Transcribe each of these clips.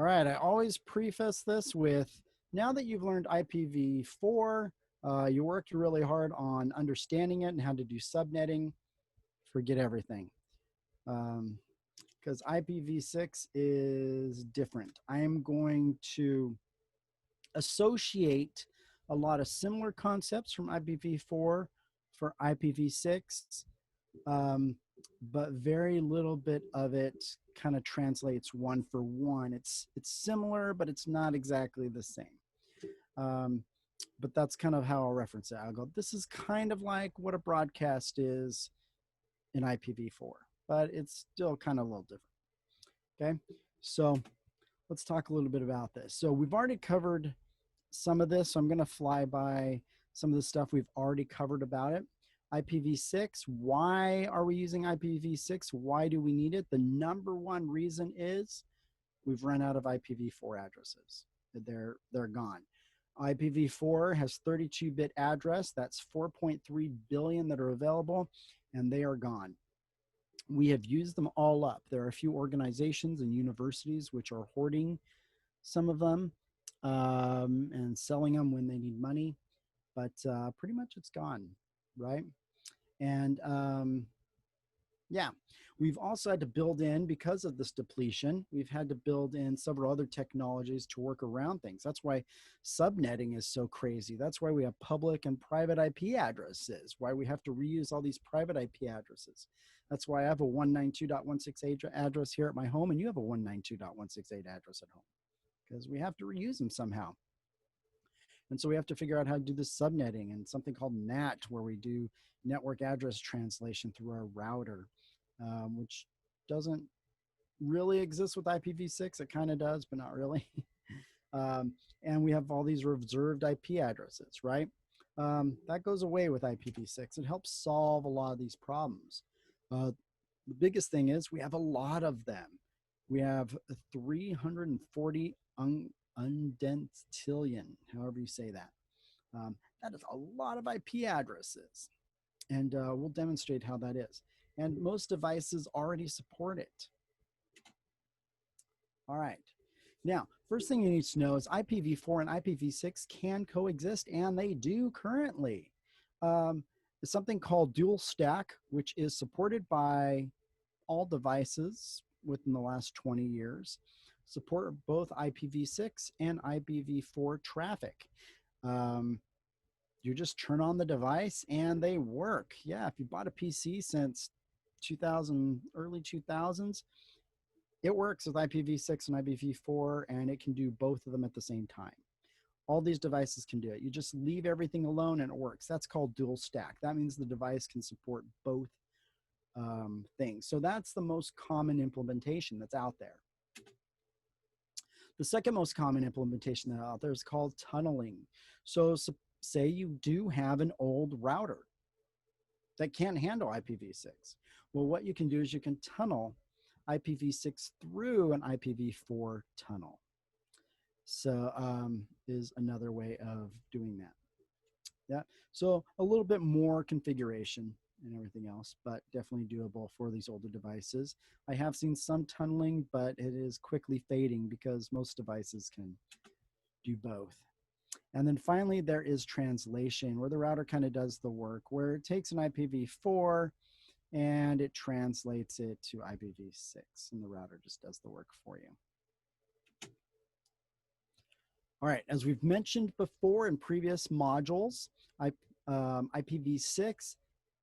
All right, I always preface this with, now that you've learned IPv4, you worked really hard on understanding it and how to do subnetting, forget everything. Because IPv6 is different. I am going to associate a lot of similar concepts from IPv4 for IPv6, but very little bit of it kind of translates one for one. It's similar, but it's not exactly the same. But that's kind of how I'll reference it. I'll go, this is kind of like what a broadcast is in IPv4, but it's still kind of a little different. Okay, so let's talk a little bit about this. So we've already covered some of this, so I'm going to fly by some of the stuff we've already covered about it. IPv6, why are we using IPv6? Why do we need it? The number one reason is we've run out of IPv4 addresses. They're gone. IPv4 has 32-bit address. That's 4.3 billion that are available, and they are gone. We have used them all up. There are a few organizations and universities which are hoarding some of them and selling them when they need money, but pretty much it's gone, right? And yeah, we've also had to build in, because of this depletion, we've had to build in several other technologies to work around things. That's why subnetting is so crazy. That's why we have public and private IP addresses, why we have to reuse all these private IP addresses. That's why I have a 192.168 address here at my home, and you have a 192.168 address at home, because we have to reuse them somehow. And so we have to figure out how to do the subnetting and something called NAT, where we do network address translation through our router, which doesn't really exist with IPv6. It kind of does, but not really. And we have all these reserved IP addresses, right? That goes away with IPv6. It helps solve a lot of these problems. The biggest thing is we have a lot of them. We have 340 undentillion, however you say that. That is a lot of IP addresses, and we'll demonstrate how that is. And most devices already support it. All right. Now, first thing you need to know is IPv4 and IPv6 can coexist, and they do currently. It's something called dual stack, which is supported by all devices within the last 20 years. Support both IPv6 and IPv4 traffic. You just turn on the device and they work. Yeah, if you bought a PC since 2000, early 2000s, it works with IPv6 and IPv4, and it can do both of them at the same time. All these devices can do it. You just leave everything alone and it works. That's called dual stack. That means the device can support both things. So that's the most common implementation that's out there. The second most common implementation that's out there is called tunneling. So say you do have an old router that can't handle IPv6. Well, what you can do is you can tunnel IPv6 through an IPv4 tunnel. So is another way of doing that. Yeah, so a little bit more configuration and everything else, but definitely doable for these older devices. I have seen some tunneling, but it is quickly fading because most devices can do both. And then finally, there is translation, where the router kind of does the work, where it takes an IPv4 and it translates it to IPv6, and the router just does the work for you. All right, as we've mentioned before in previous modules, IPv6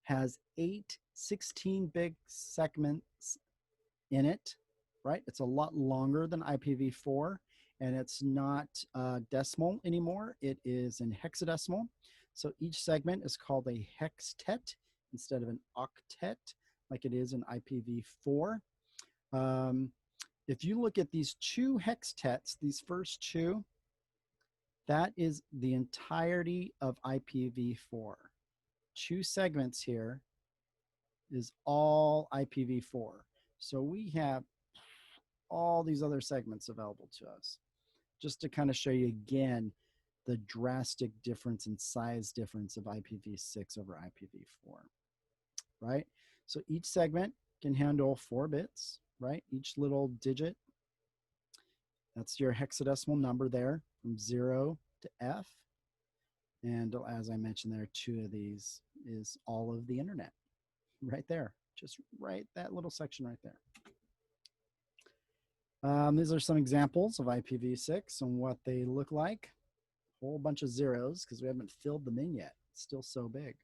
has 8 16-bit segments in it, right? It's a lot longer than IPv4, and it's not decimal anymore. It is in hexadecimal. So each segment is called a hextet instead of an octet like it is in IPv4. If you look at these two hextets, these first two, that is the entirety of IPv4. 2 segments here is all IPv4. So we have all these other segments available to us. Just to kind of show you again the drastic difference in size difference of IPv6 over IPv4, right? So each segment can handle 4 bits, right? Each little digit. That's your hexadecimal number there from 0 to F. And as I mentioned there, 2 of these is all of the internet right there. Just right, that little section right there. These are some examples of IPv6 and what they look like. A whole bunch of zeros because we haven't filled them in yet. It's still so big.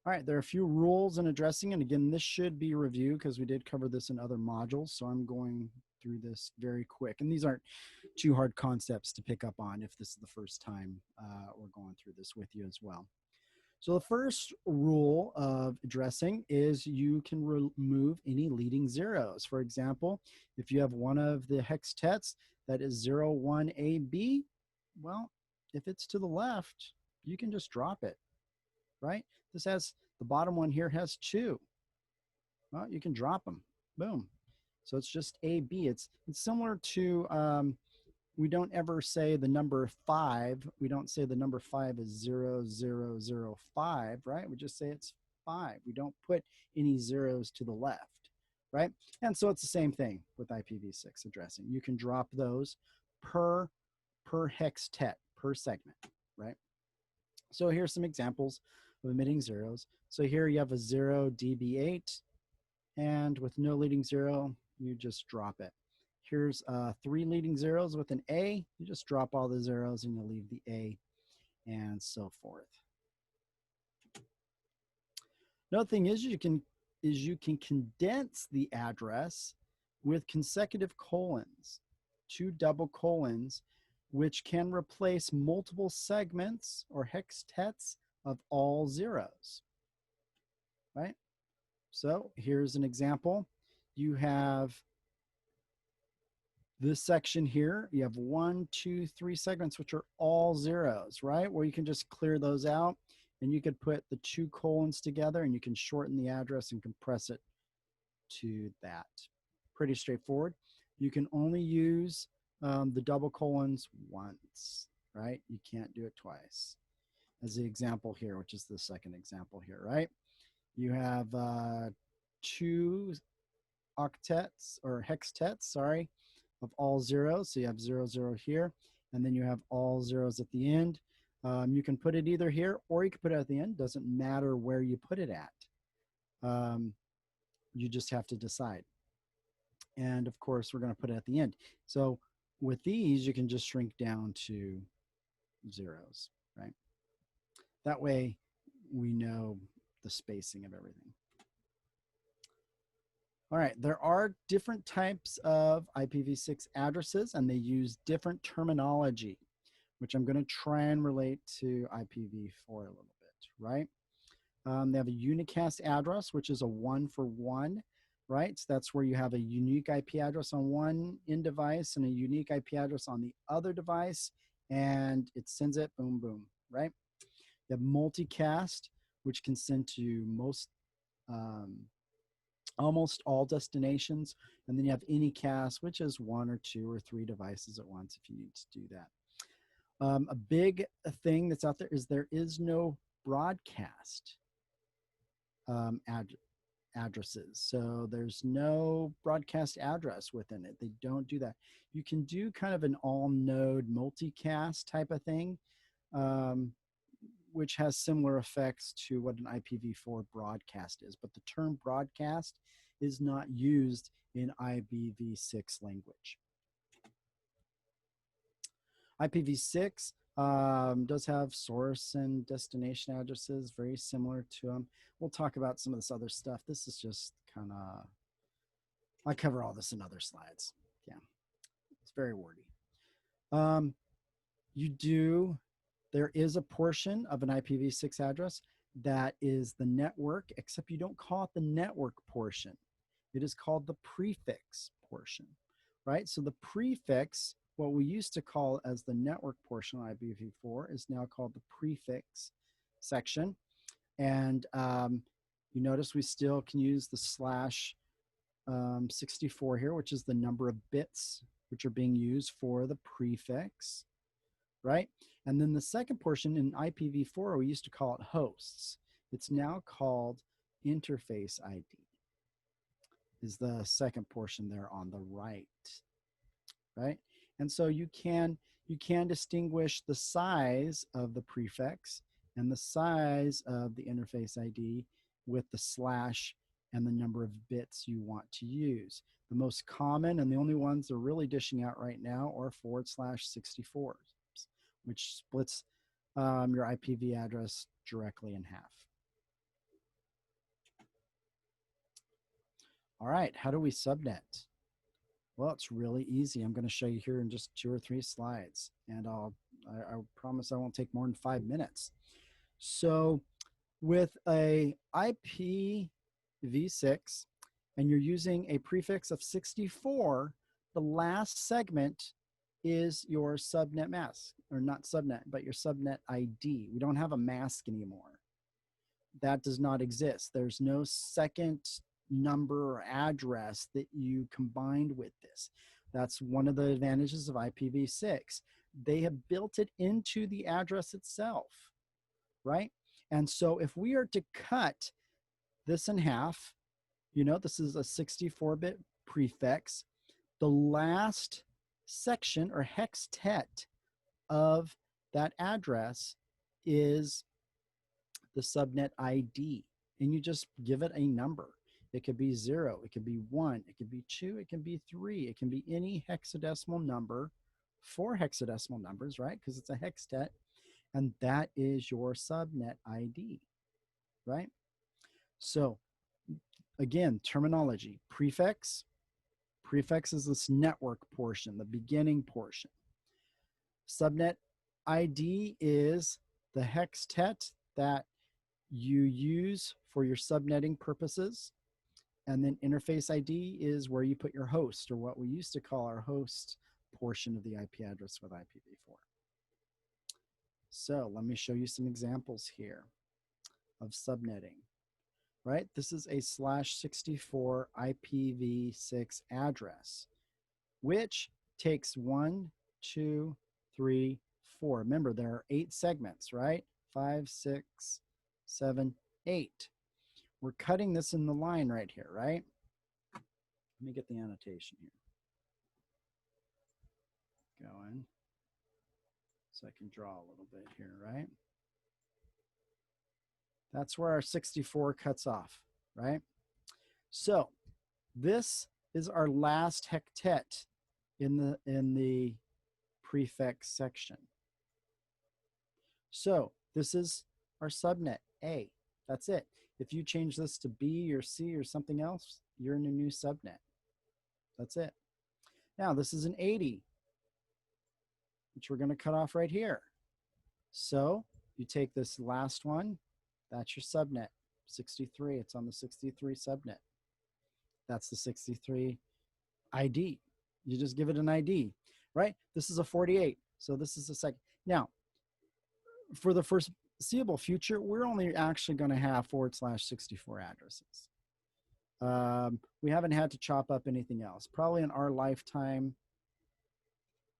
All right, there are a few rules in addressing, and again, this should be reviewed because we did cover this in other modules, so I'm going through this very quick. And these aren't too hard concepts to pick up on if this is the first time we're going through this with you as well. So the first rule of addressing is you can remove any leading zeros. For example, if you have one of the hextets that is 01AB, well, if it's to the left, you can just drop it, right? This has, the bottom one here has 2. Well, you can drop them, boom. So it's just AB. It's similar to, we don't ever say the number 5. We don't say the number 5 is 0005, right? We just say it's 5. We don't put any zeros to the left, right? And so it's the same thing with IPv6 addressing. You can drop those per hextet, per segment, right? So here's some examples of omitting zeros. So here you have a 0 dB8, and with no leading zero, you just drop it. Here's 3 leading zeros with an A. You just drop all the zeros and you leave the A, and so forth. Another thing is you can condense the address with consecutive colons, 2 double colons, which can replace multiple segments or hextets of all zeros, right? So here's an example. You have this section here. You have 1, 2, 3 segments, which are all zeros, right? Where you can just clear those out, and you could put the 2 colons together, and you can shorten the address and compress it to that. Pretty straightforward. You can only use the double colons once, right? You can't do it twice. As the example here, which is the second example here, right? You have 2 octets or hextets, sorry, of all zeros. So you have 0, 0 here, and then you have all zeros at the end. You can put it either here or you can put it at the end. Doesn't matter where you put it at. You just have to decide. And of course, we're going to put it at the end. So with these, you can just shrink down to zeros, right? That way we know the spacing of everything. All right, there are different types of IPv6 addresses, and they use different terminology, which I'm going to try and relate to IPv4 a little bit, right? They have a unicast address, which is a 1-for-1, right? So that's where you have a unique IP address on one end device and a unique IP address on the other device, and it sends it, boom, boom, right? You have multicast, which can send to almost all destinations, and then you have anycast, which is 1 or 2 or 3 devices at once if you need to do that. A big thing that's out there is no broadcast addresses. So there's no broadcast address within it. They don't do that. You can do kind of an all node multicast type of thing, which has similar effects to what an IPv4 broadcast is. But the term broadcast is not used in IPv6 language. IPv6 does have source and destination addresses, very similar to them. We'll talk about some of this other stuff. This is just kind of, I cover all this in other slides. Yeah, it's very wordy. There is a portion of an IPv6 address that is the network, except you don't call it the network portion. It is called the prefix portion, right? So the prefix, what we used to call as the network portion of IPv4 is now called the prefix section. And you notice we still can use the /64 here, which is the number of bits which are being used for the prefix, right? And then the second portion in IPv4, we used to call it hosts. It's now called interface ID, is the second portion there on the right, right? And so you can distinguish the size of the prefix and the size of the interface ID with the slash and the number of bits you want to use. The most common and the only ones they're really dishing out right now are /64, which splits your IPv address directly in half. All right, how do we subnet? Well, it's really easy. I'm going to show you here in just 2 or 3 slides, and I promise I won't take more than 5 minutes. So with a IPv6 and you're using a prefix of 64, the last segment is your subnet mask, or not subnet, but your subnet ID. We don't have a mask anymore. That does not exist. There's no second number or address that you combined with this. That's one of the advantages of IPv6. They have built it into the address itself, right? And so if we are to cut this in half, you know, this is a 64-bit prefix. The last section or hextet of that address is the subnet ID, and you just give it a number. It could be 0, it could be 1, it could be 2, it can be 3, it can be any hexadecimal number, 4 hexadecimal numbers, right? Because it's a hextet, and that is your subnet ID, right? So again, terminology, prefix. Prefix is this network portion, the beginning portion. Subnet ID is the hextet that you use for your subnetting purposes. And then interface ID is where you put your host, or what we used to call our host portion of the IP address with IPv4. So let me show you some examples here of subnetting, right? This is a /64 IPv6 address, which takes 1, 2, 3, 4. Remember, there are 8 segments, right? 5, 6, 7, 8. We're cutting this in the line right here, right? Let me get the annotation here going so I can draw a little bit here, right? That's where our 64 cuts off, right? So this is our last hectet in the prefix section. So this is our subnet A. That's it. If you change this to B or C or something else, you're in a new subnet. That's it. Now this is an 80, which we're going to cut off right here. So you take this last one, that's your subnet, 63. It's on the 63 subnet. That's the 63 ID. You just give it an ID, right? This is a 48. So this is the second. Now, for the foreseeable future, we're only actually going to have /64 addresses. We haven't had to chop up anything else. Probably in our lifetime,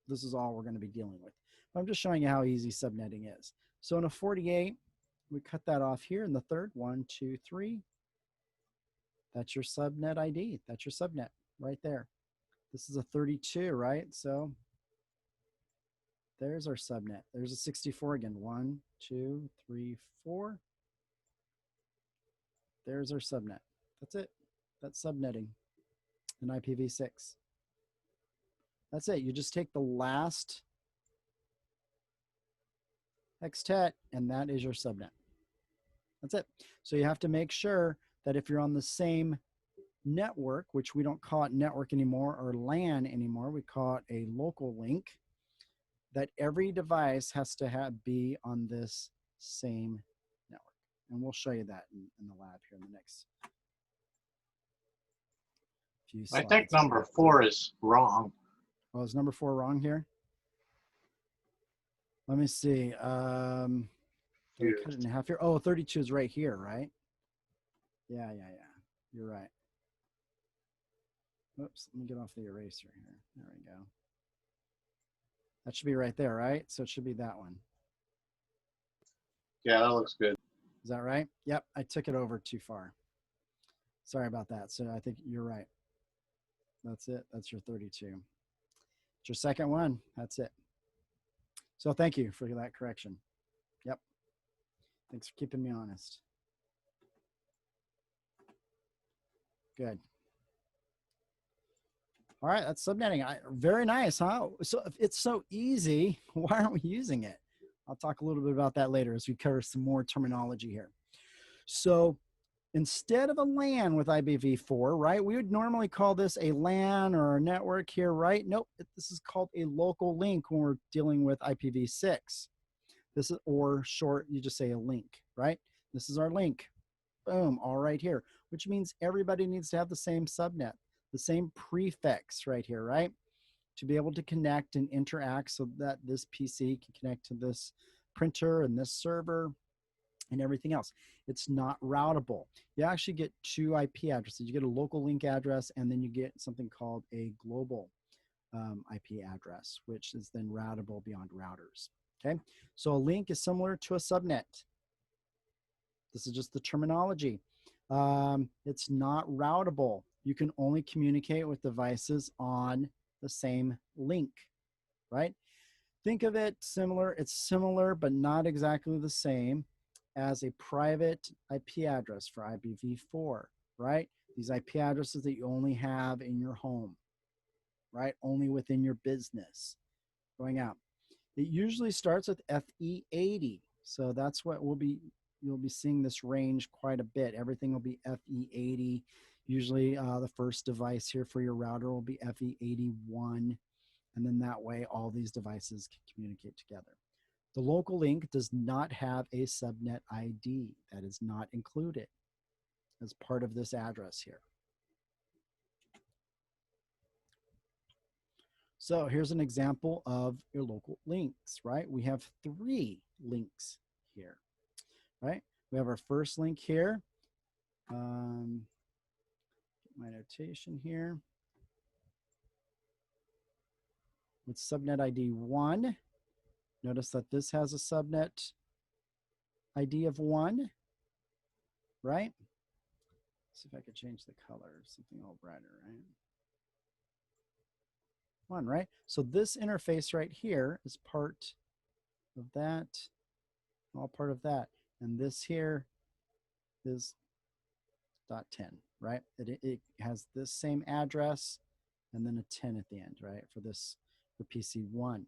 this is all we're going to be dealing with. But I'm just showing you how easy subnetting is. So in a 48, we cut that off here in the third, 1, 2, 3. That's your subnet ID. That's your subnet right there. This is a 32, right? So there's our subnet. There's a 64 again. 1, 2, 3, 4. There's our subnet. That's it. That's subnetting in IPv6. That's it. You just take the last hextet, and that is your subnet. That's it. So you have to make sure that if you're on the same network, which we don't call it network anymore or LAN anymore, we call it a local link, that every device has to be on this same network. And we'll show you that in the lab here in the next few slides. I think number 4 is wrong. Oh, is number 4 wrong here? Let me see. Did I cut it in half here? Oh, 32 is right here, right? Yeah. You're right. Oops, let me get off the eraser here. There we go. That should be right there, right? So it should be that one. Yeah, that looks good. Is that right? Yep, I took it over too far. Sorry about that. So I think you're right. That's it. That's your 32. It's your second one. That's it. So thank you for that correction. Yep. Thanks for keeping me honest. Good. All right, that's subnetting. Very nice, huh? So if it's so easy, why aren't we using it? I'll talk a little bit about that later as we cover some more terminology here. So instead of a LAN with IPv4, right, we would normally call this a LAN or a network here, right? Nope, this is called a local link when we're dealing with IPv6. This is, or short, you just say a link, right? This is our link. Boom, all right here, which means everybody needs to have the same subnet, the same prefix right here, right? To be able to connect and interact so that this PC can connect to this printer and this server and everything else. It's not routable. You actually get two IP addresses. You get a local link address, and then you get something called a global IP address, which is then routable beyond routers. Okay, so a link is similar to a subnet. This is just the terminology. It's not routable. You can only communicate with devices on the same link, right? Think of it similar. It's similar, but not exactly the same as a private IP address for IPv4, right? These IP addresses that you only have in your home, right? Only within your business going out. It usually starts with FE80. So that's what you'll be seeing this range quite a bit. Everything will be FE80. Usually the first device here for your router will be FE81. And then that way all these devices can communicate together. The local link does not have a subnet ID. That is not included as part of this address here. So here's an example of your local links, right? We have 3 links here, right? We have our first link here. Get my notation here. With subnet ID 1. Notice that this has a subnet ID of 1, right? Let's see if I could change the color, something a little brighter, right? 1, right? So this interface right here is part of that, all part of that. And this here is .10, right? It has this same address and then a 10 at the end, right? For this, for PC1.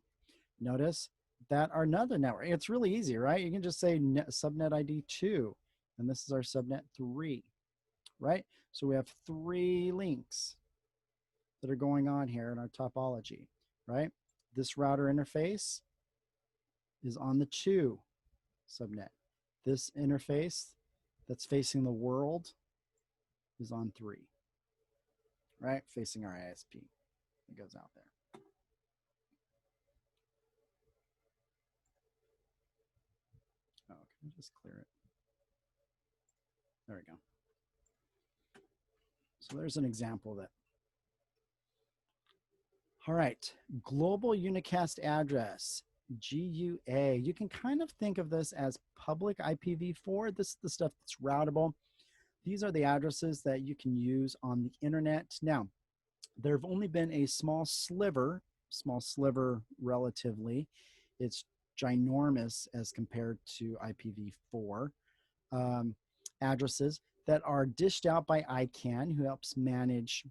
Notice that are another network. It's really easy, right? You can just say subnet ID 2, and this is our subnet 3, right? So we have 3 links that are going on here in our topology, right? This router interface is on the 2 subnet. This interface that's facing the world is on 3, right? Facing our ISP that goes out there. Oh, can I just clear it? There we go. So there's an example of that. All right, global unicast address, GUA. You can kind of think of this as public IPv4. This is the stuff that's routable. These are the addresses that you can use on the internet. Now, there have only been a small sliver relatively. It's ginormous as compared to IPv4 addresses that are dished out by ICANN, who helps manage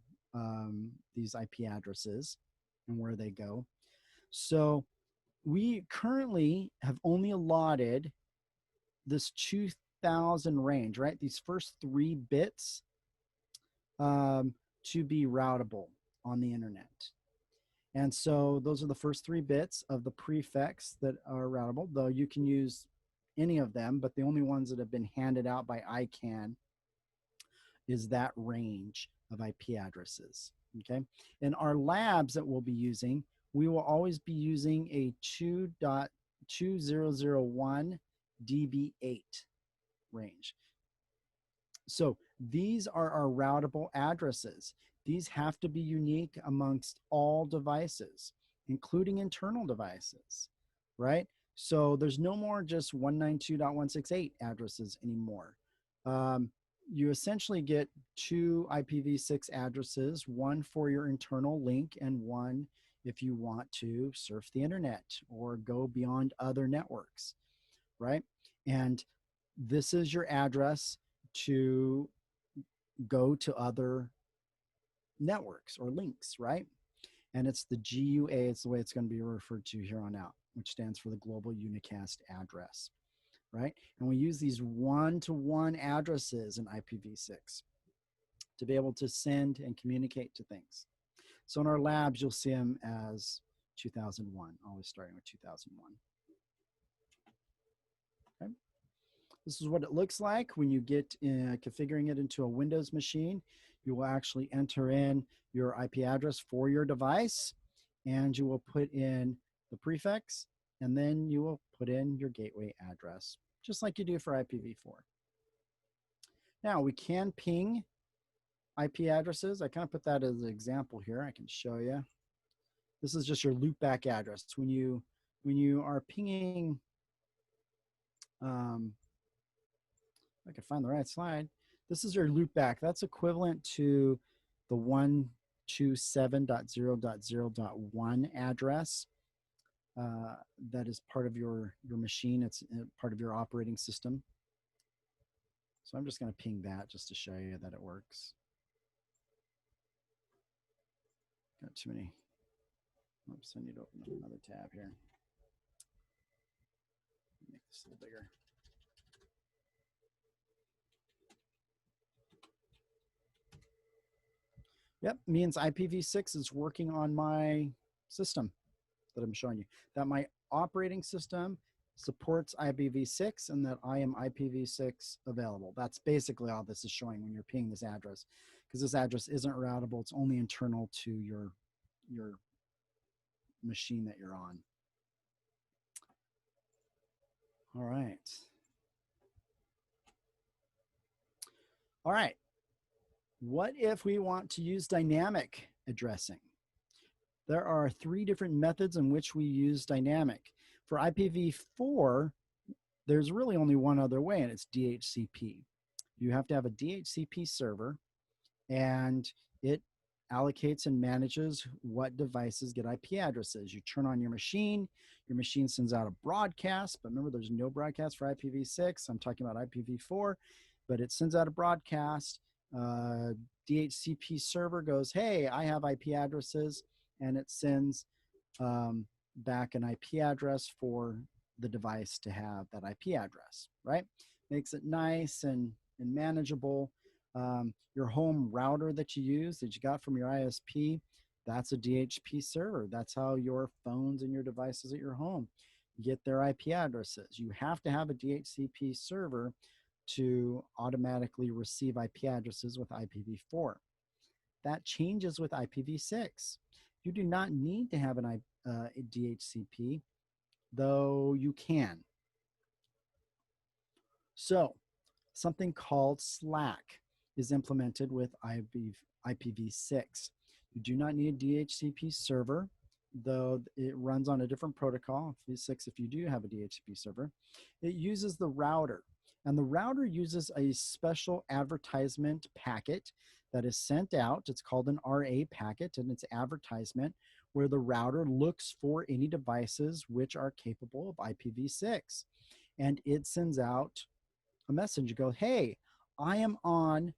these IP addresses and where they go. So we currently have only allotted this 2000 range, right? These first 3 bits to be routable on the internet. And so those are the first 3 bits of the prefix that are routable, though you can use any of them, but the only ones that have been handed out by ICANN is that range of IP addresses, okay? In our labs that we'll be using, we will always be using a 2.2001 DB8 range. So these are our routable addresses. These have to be unique amongst all devices, including internal devices, right? So there's no more just 192.168 addresses anymore. You essentially get 2 IPv6 addresses, one for your internal link and one if you want to surf the internet or go beyond other networks, right? And this is your address to go to other networks or links, right? And it's the GUA, it's the way it's going to be referred to here on out, which stands for the Global Unicast Address, right? And we use these one-to-one addresses in IPv6 to be able to send and communicate to things. So in our labs, you'll see them as 2001, always starting with 2001. Okay. This is what it looks like when you get configuring it into a Windows machine. You will actually enter in your IP address for your device, and you will put in the prefix, and then you will put in your gateway address, just like you do for IPv4. Now, we can ping IP addresses. I kind of put that as an example here. I can show you. This is just your loopback address. When you are pinging, I can find the right slide. This is your loopback. That's equivalent to the 127.0.0.1 address that is part of your machine. It's part of your operating system. So I'm just going to ping that just to show you that it works. Got too many. Oops, I need to open up another tab here. Make this a little bigger. Yep, means IPv6 is working on my system that I'm showing you. That my operating system supports IPv6 and that I am IPv6 available. That's basically all this is showing when you're pinging this address, because this address isn't routable. It's only internal to your machine that you're on. All right. All right. What if we want to use dynamic addressing? There are 3 different methods in which we use dynamic. For IPv4, there's really only one other way, and it's DHCP. You have to have a DHCP server, and it allocates and manages what devices get IP addresses. You turn on your machine sends out a broadcast, but remember there's no broadcast for IPv6. I'm talking about IPv4, but it sends out a broadcast. DHCP server goes, hey, I have IP addresses, and it sends back an IP address for the device to have that IP address, right? Makes it nice and manageable. Your home router that you use, that you got from your ISP, that's a DHCP server. That's how your phones and your devices at your home get their IP addresses. You have to have a DHCP server to automatically receive IP addresses with IPv4. That changes with IPv6. You do not need to have a DHCP, though you can. So something called Slack is implemented with IPv6. You do not need a DHCP server, though it runs on a different protocol. IPv6, if you do have a DHCP server, it uses the router. And the router uses a special advertisement packet that is sent out. It's called an RA packet, and it's advertisement where the router looks for any devices which are capable of IPv6. And it sends out a message. You go, hey, I am on,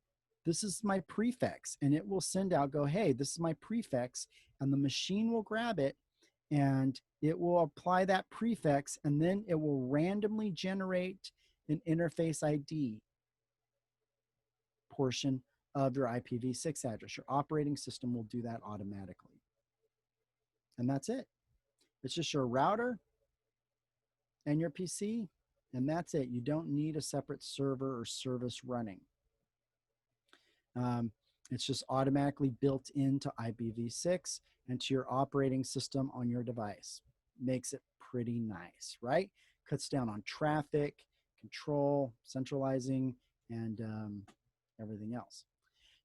this is my prefix. And it will send out, go, hey, this is my prefix. And the machine will grab it and it will apply that prefix, and then it will randomly generate an interface ID portion of your IPv6 address. Your operating system will do that automatically. And that's it. It's just your router and your PC, and that's it. You don't need a separate server or service running. It's just automatically built into IPv6 and to your operating system on your device. Makes it pretty nice, right? Cuts down on traffic, control, centralizing, and everything else.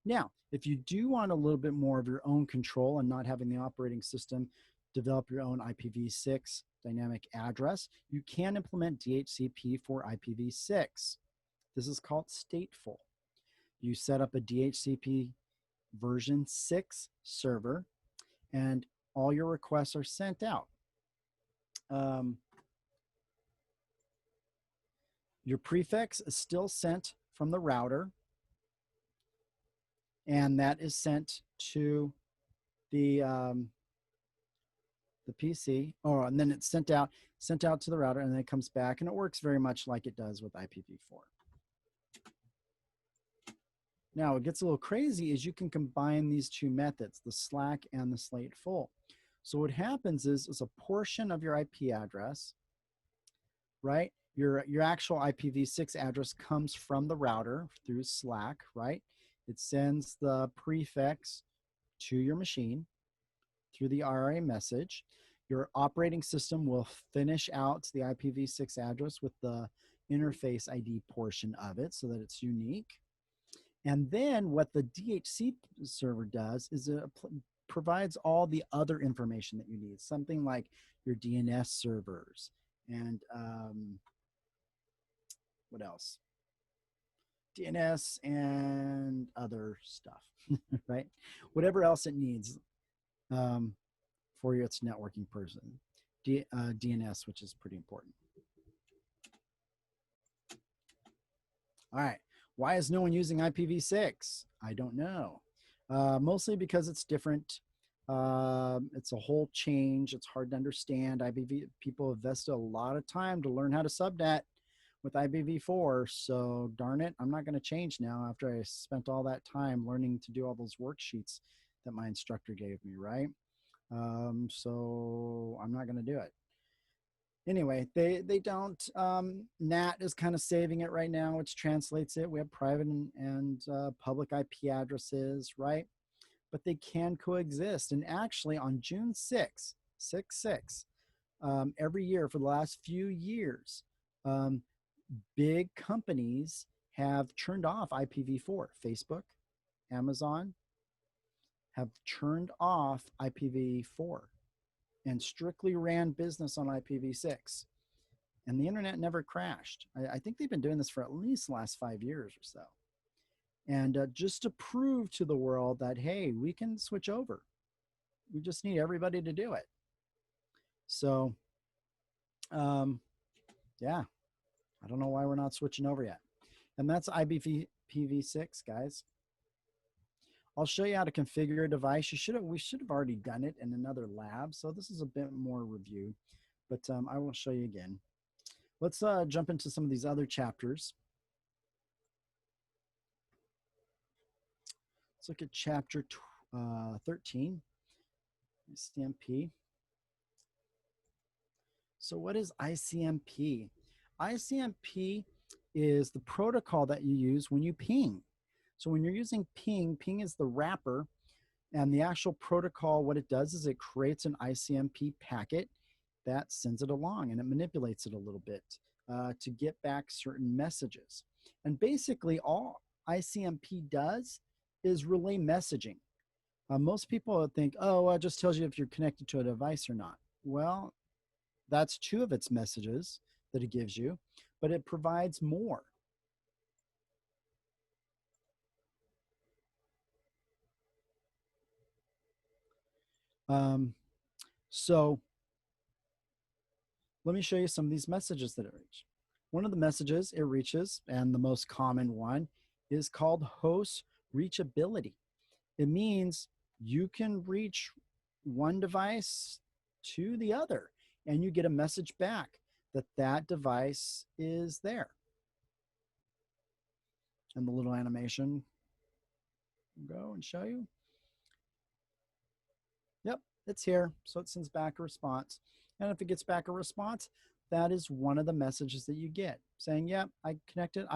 Now, if you do want a little bit more of your own control and not having the operating system develop your own IPv6 dynamic address, you can implement DHCP for IPv6. This is called stateful. You set up a DHCP version 6 server, and all your requests are sent out. Your prefix is still sent from the router, and that is sent to the PC, and then it's sent out to the router, and then it comes back, and it works very much like it does with IPv4. Now, what gets a little crazy is you can combine these two methods, the slack and the slate full. So what happens is a portion of your IP address, right? Your actual IPv6 address comes from the router through slack, right? It sends the prefix to your machine through the RA message. Your operating system will finish out the IPv6 address with the interface ID portion of it so that it's unique. And then what the DHCP server does is it provides all the other information that you need, something like your DNS servers and what else? DNS and other stuff, right? Whatever else it needs for its networking person. DNS, which is pretty important. All right. Why is no one using IPv6? I don't know. Mostly because it's different. It's a whole change. It's hard to understand. People have invested a lot of time to learn how to subnet with IPv4. So darn it, I'm not going to change now after I spent all that time learning to do all those worksheets that my instructor gave me, right? So I'm not going to do it. Anyway, they don't. NAT is kind of saving it right now, which translates it. We have private and public IP addresses, right? But they can coexist. And actually on June 6th, every year for the last few years, big companies have turned off IPv4. Facebook, Amazon have turned off IPv4 and strictly ran business on IPv6. And the internet never crashed. I think they've been doing this for at least the last 5 years or so. And just to prove to the world that, hey, we can switch over. We just need everybody to do it. So, yeah, I don't know why we're not switching over yet. And that's IPv6, guys. I'll show you how to configure a device. We should have already done it in another lab, so this is a bit more review, but I will show you again. Let's jump into some of these other chapters. Let's look at chapter 13, ICMP. So what is ICMP? ICMP is the protocol that you use when you ping. So when you're using ping, ping is the wrapper, and the actual protocol, what it does is it creates an ICMP packet that sends it along, and it manipulates it a little bit to get back certain messages. And basically all ICMP does is relay messaging. Most people think, oh, it just tells you if you're connected to a device or not. Well, that's two of its messages that it gives you, but it provides more. So let me show you some of these messages that it reaches. One of the messages it reaches, and the most common one, is called host reachability. It means you can reach one device to the other, and you get a message back that that device is there. And the little animation will go and show you. Yep, it's here. So it sends back a response. And if it gets back a response, that is one of the messages that you get saying, yep, I connected.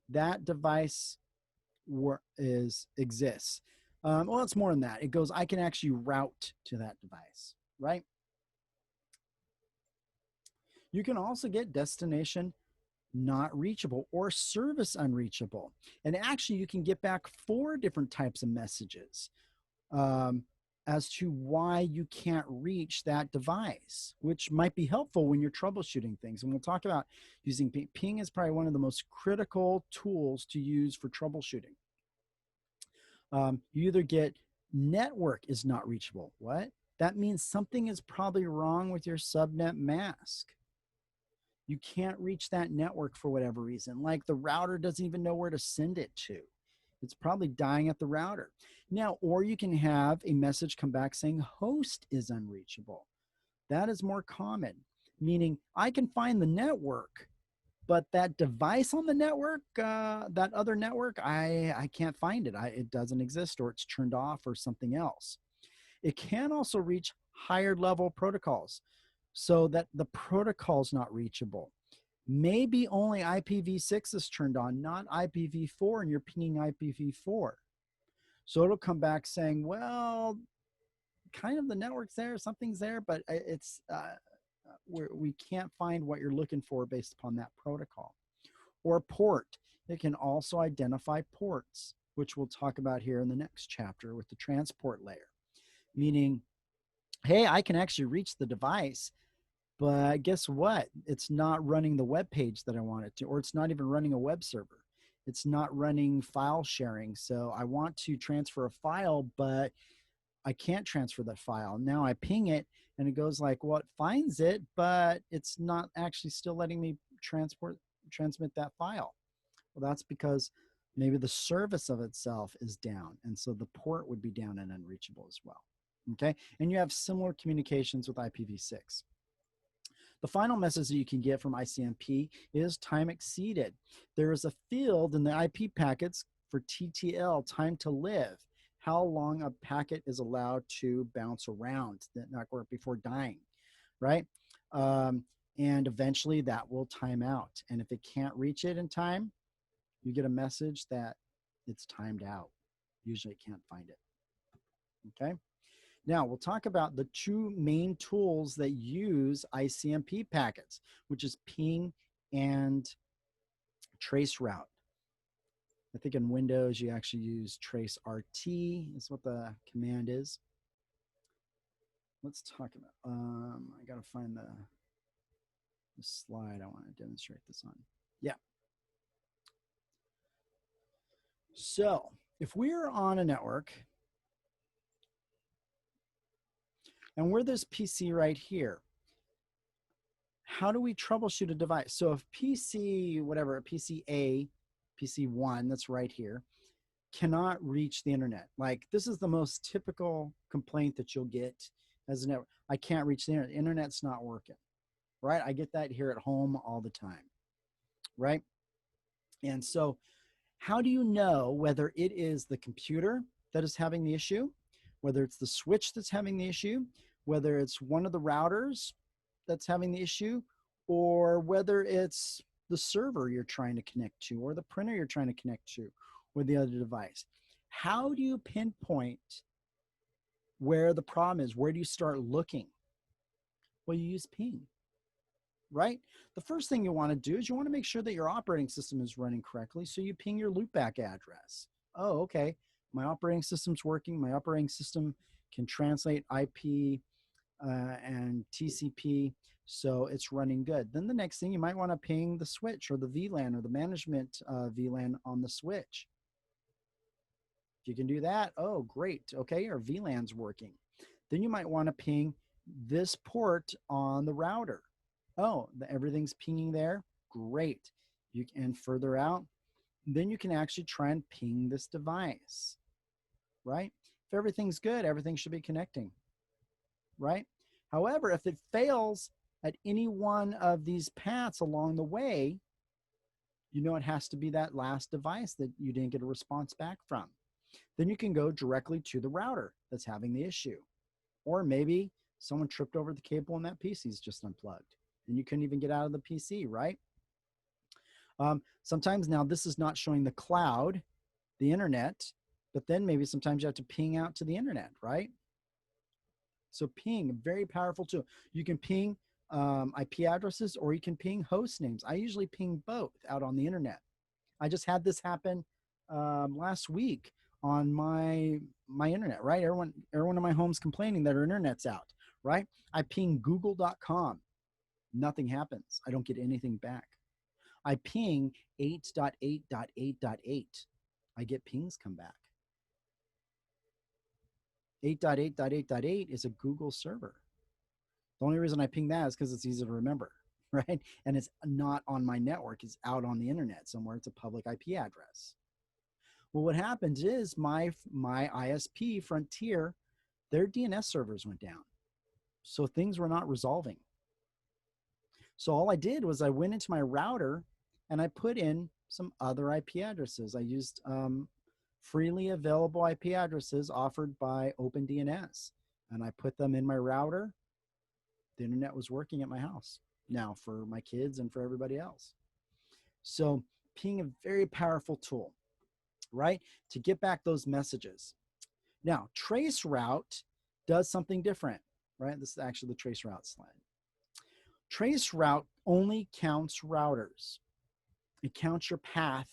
That device exists. Well, it's more than that. It goes, I can actually route to that device, right? You can also get destination not reachable or service unreachable. And actually you can get back 4 different types of messages as to why you can't reach that device, which might be helpful when you're troubleshooting things. And we'll talk about using ping. Ping is probably one of the most critical tools to use for troubleshooting. You either get network is not reachable. What? that means something is probably wrong with your subnet mask. You can't reach that network for whatever reason. Like the router doesn't even know where to send it to. It's probably dying at the router. Now, or you can have a message come back saying host is unreachable. That is more common, meaning I can find the network, but that device on the network, that other network, I can't find it. It doesn't exist, or it's turned off, or something else. It can also reach higher level protocols so that the protocol is not reachable. Maybe only IPv6 is turned on, not IPv4, and you're pinging IPv4. So it'll come back saying, well, kind of the network's there, something's there, but it's we can't find what you're looking for based upon that protocol. Or port. It can also identify ports, which we'll talk about here in the next chapter with the transport layer. Meaning, hey, I can actually reach the device, but guess what? It's not running the web page that I want it to, or it's not even running a web server. It's not running file sharing. So I want to transfer a file, but I can't transfer that file. Now I ping it and it goes like, well, it finds it, but it's not actually still letting me transmit that file. Well, that's because maybe the service of itself is down. And so the port would be down and unreachable as well. Okay. And you have similar communications with IPv6. The final message that you can get from ICMP is time exceeded. There is a field in the IP packets for TTL, time to live, how long a packet is allowed to bounce around the network before dying, right? And eventually that will time out. And if it can't reach it in time, you get a message that it's timed out. Usually it can't find it, okay? Now, we'll talk about the two main tools that use ICMP packets, which is ping and Traceroute. I think in Windows, you actually use traceRT. That's what the command is. Let's talk about, I got to find the slide I want to demonstrate this on. Yeah. So if we're on a network, and we're this PC right here, how do we troubleshoot a device? So if PC, whatever, PC PC1, that's right here, cannot reach the internet. Like this is the most typical complaint that you'll get as a network. I can't reach the internet. The internet's not working, right? I get that here at home all the time, right? And so how do you know whether it is the computer that is having the issue, whether it's the switch that's having the issue, whether it's one of the routers that's having the issue, or whether it's the server you're trying to connect to, or the printer you're trying to connect to, or the other device? How do you pinpoint where the problem is? Where do you start looking? Well, you use ping, right? The first thing you want to do is you want to make sure that your operating system is running correctly, so you ping your loopback address. Oh, okay, my operating system's working. My operating system can translate IP and TCP, so it's running good. Then the next thing, you might want to ping the switch or the VLAN or the management VLAN on the switch. If you can do that, oh, great. Okay, your VLAN's working. Then you might want to ping this port on the router. Oh, everything's pinging there. Great. You can further out. Then you can actually try and ping this device, right? If everything's good, everything should be connecting, right? However, if it fails at any one of these paths along the way, you know it has to be that last device that you didn't get a response back from. Then you can go directly to the router that's having the issue. Or maybe someone tripped over the cable and that PC is just unplugged and you couldn't even get out of the PC, right? Sometimes now this is not showing the cloud, the internet, but then maybe sometimes you have to ping out to the internet, right? So ping, very powerful tool. You can ping IP addresses, or you can ping host names. I usually ping both out on the internet. I just had this happen last week on my internet, right? Everyone in my home's complaining that our internet's out, right? I ping google.com. Nothing happens. I don't get anything back. I ping 8.8.8.8. I get pings come back. 8.8.8.8 is a Google server. The only reason I ping that is because it's easy to remember, right? And it's not on my network, it's out on the internet somewhere. It's a public IP address. Well, what happens is my ISP, Frontier, their DNS servers went down. So things were not resolving. So all I did was I went into my router and I put in some other IP addresses. I used freely available IP addresses offered by OpenDNS. And I put them in my router. The internet was working at my house now for my kids and for everybody else. So ping, a very powerful tool, right? To get back those messages. Now, Traceroute does something different, right? This is actually the Traceroute slide. Traceroute only counts routers. It counts your path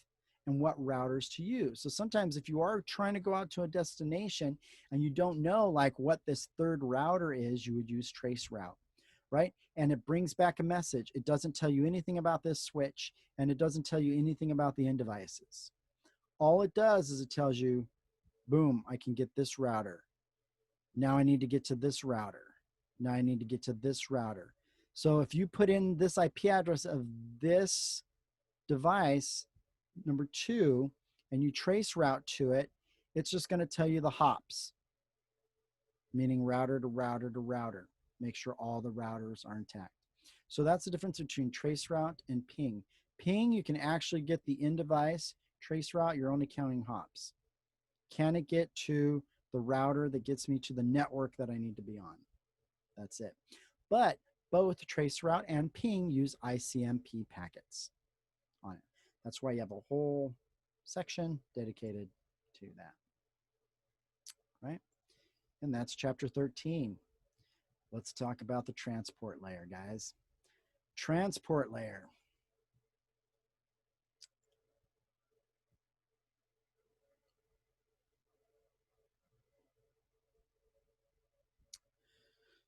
and what routers to use. So sometimes if you are trying to go out to a destination and you don't know like what this third router is, you would use Traceroute, right? And it brings back a message. It doesn't tell you anything about this switch, and it doesn't tell you anything about the end devices. All it does is it tells you, boom, I can get this router. Now I need to get to this router. Now I need to get to this router. So if you put in this IP address of this device, number 2, and you trace route to it, it's just going to tell you the hops, meaning router to router to router. Make sure all the routers are intact. So that's the difference between traceroute and ping. Ping, you can actually get the end device. Traceroute, you're only counting hops. Can it get to the router that gets me to the network that I need to be on? That's it. But both Traceroute and ping use ICMP packets on it. That's why you have a whole section dedicated to that, right? And that's chapter 13. Let's talk about the transport layer, guys. Transport layer.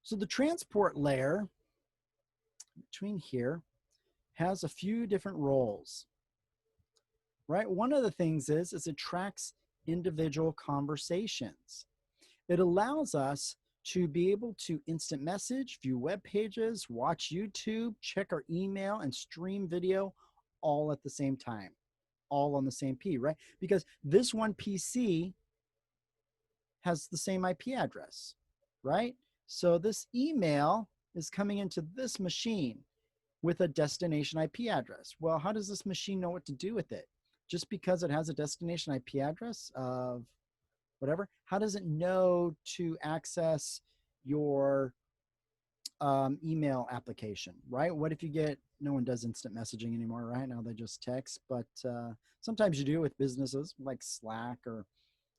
So the transport layer between here has a few different roles, right? One of the things is it tracks individual conversations. It allows us to be able to instant message, view web pages, watch YouTube, check our email, and stream video all at the same time, all on the same P, right? Because this one PC has the same IP address, right? So this email is coming into this machine with a destination IP address. Well, how does this machine know what to do with it? Just because it has a destination IP address of whatever, how does it know to access your email application, right? What if you get, no one does instant messaging anymore, right? Now they just text, but sometimes you do with businesses like Slack or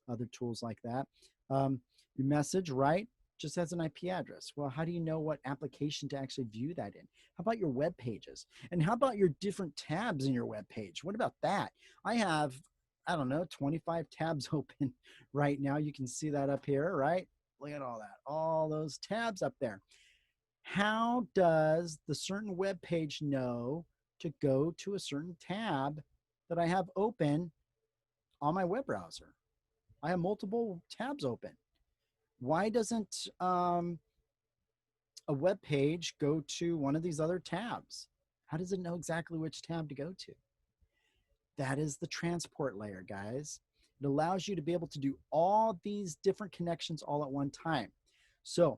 other tools like that. You message, right? Just has an IP address. Well, how do you know what application to actually view that in? How about your web pages? And how about your different tabs in your web page? What about that? I have, I don't know, 25 tabs open right now. You can see that up here, right? Look at all that, all those tabs up there. How does the certain web page know to go to a certain tab that I have open on my web browser? I have multiple tabs open. Why doesn't a web page go to one of these other tabs? How does it know exactly which tab to go to? That is the transport layer, guys. It allows you to be able to do all these different connections all at one time. So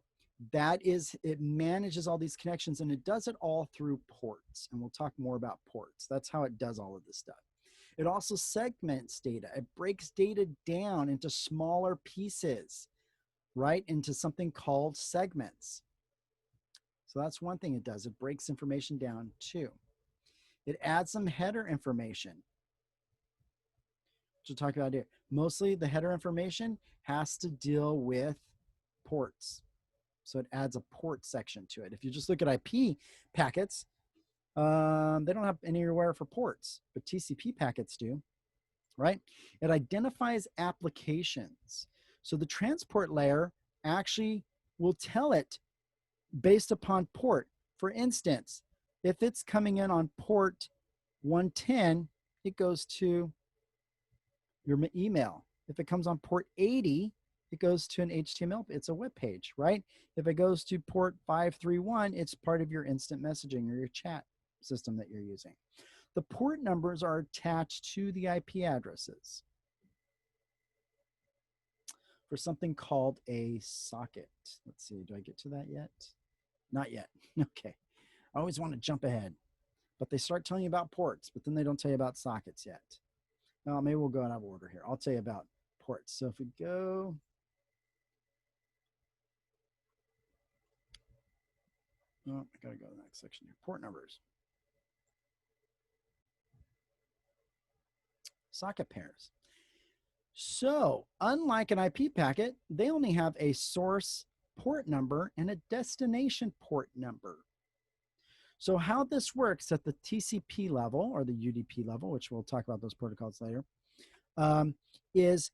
that is, it manages all these connections, and it does it all through ports. And we'll talk more about ports. That's how it does all of this stuff. It also segments data. It breaks data down into smaller pieces, right, into something called segments. So that's one thing it does. It breaks information down too. It adds some header information, which we'll talk about here. Mostly the header information has to deal with ports. So it adds a port section to it. If you just look at IP packets, they don't have anywhere for ports, but TCP packets do, right? It identifies applications. So the transport layer actually will tell it based upon port. For instance, if it's coming in on port 110, it goes to your email. If it comes on port 80, it goes to an HTML. It's a web page, right? If it goes to port 531, it's part of your instant messaging or your chat system that you're using. The port numbers are attached to the IP addresses for something called a socket. Let's see, do I get to that yet? Not yet. Okay. I always want to jump ahead, but they start telling you about ports, but then they don't tell you about sockets yet. Now, maybe we'll go out of order here. I'll tell you about ports. So if we go, oh, I gotta go to the next section here. Port numbers. Socket pairs. So unlike an IP packet, they only have a source port number and a destination port number. So how this works at the TCP level or the UDP level, which we'll talk about those protocols later, is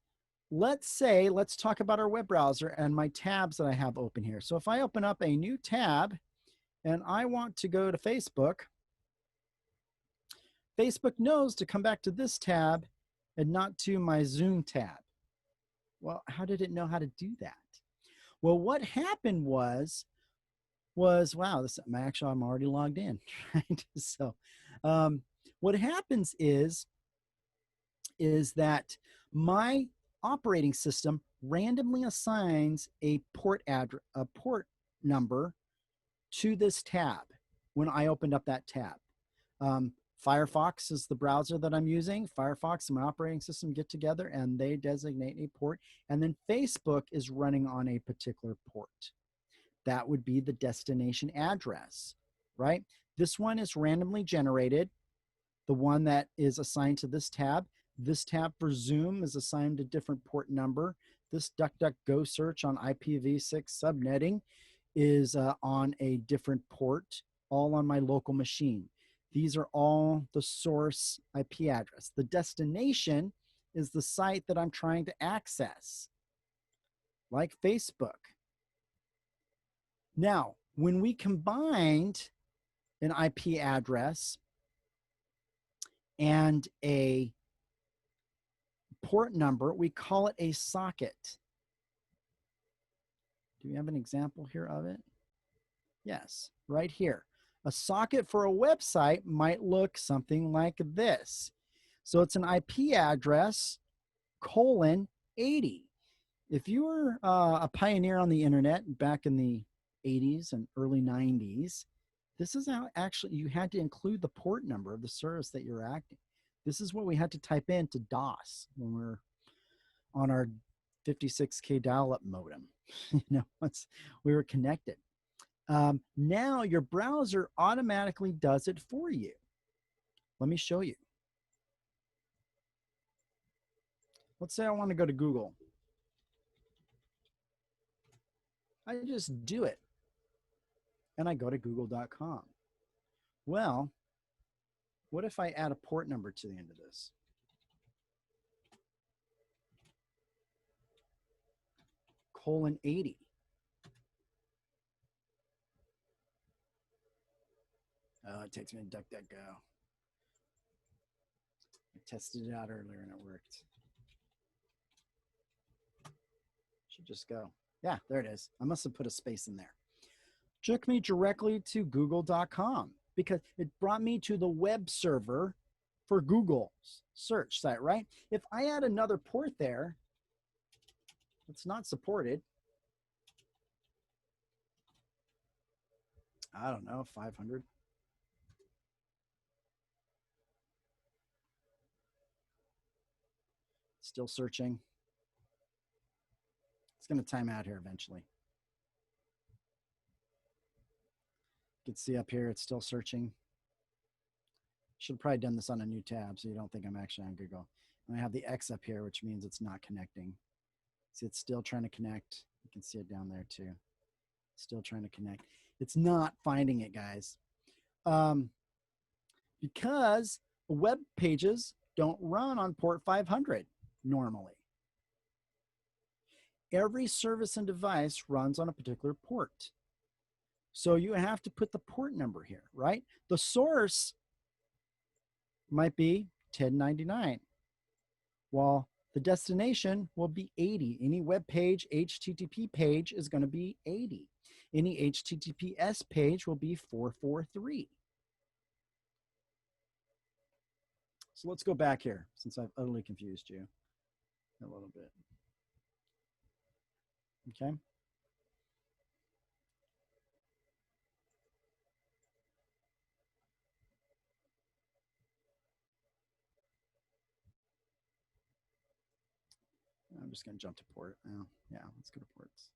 let's talk about our web browser and my tabs that I have open here. So if I open up a new tab and I want to go to Facebook, Facebook knows to come back to this tab and not to my Zoom tab. Well, how did it know how to do that? Well, what happened was wow, this actually I'm already logged in, right? So what happens is that my operating system randomly assigns a port number to this tab when I opened up that tab. Firefox is the browser that I'm using. Firefox and my operating system get together and they designate a port. And then Facebook is running on a particular port. That would be the destination address, right? This one is randomly generated. The one that is assigned to this tab for Zoom is assigned a different port number. This DuckDuckGo search on IPv6 subnetting is on a different port, all on my local machine. These are all the source IP address. The destination is the site that I'm trying to access, like Facebook. Now, when we combined an IP address and a port number, we call it a socket. Do we have an example here of it? Yes, right here. A socket for a website might look something like this. So it's an IP address :80. If you were a pioneer on the internet back in the 80s and early 90s, this is how actually you had to include the port number of the service that you're acting. This is what we had to type into DOS when we were on our 56K dial-up modem. Once we were connected. Now your browser automatically does it for you. Let me show you. Let's say I want to go to Google. I just do it. And I go to google.com. Well, what if I add a port number to the end of this? :80. Oh, it takes me to DuckDuckGo. I tested it out earlier and it worked. Should just go. Yeah, there it is. I must have put a space in there. Took me directly to google.com because it brought me to the web server for Google's search site, right? If I add another port there, it's not supported. I don't know, 500. Still searching. It's going to time out here eventually. You can see up here, it's still searching. Should have probably done this on a new tab so you don't think I'm actually on Google. And I have the X up here, which means it's not connecting. See, it's still trying to connect. You can see it down there too. Still trying to connect. It's not finding it, guys. Because web pages don't run on port 500 normally. Every service and device runs on a particular port. So you have to put the port number here, right? The source might be 1099, while The destination will be 80. Any web page, HTTP page is going to be 80. Any HTTPS page will be 443. So let's go back here since I've utterly confused you a little bit. Okay. I'm just going to jump to port. Oh, yeah, let's go to ports.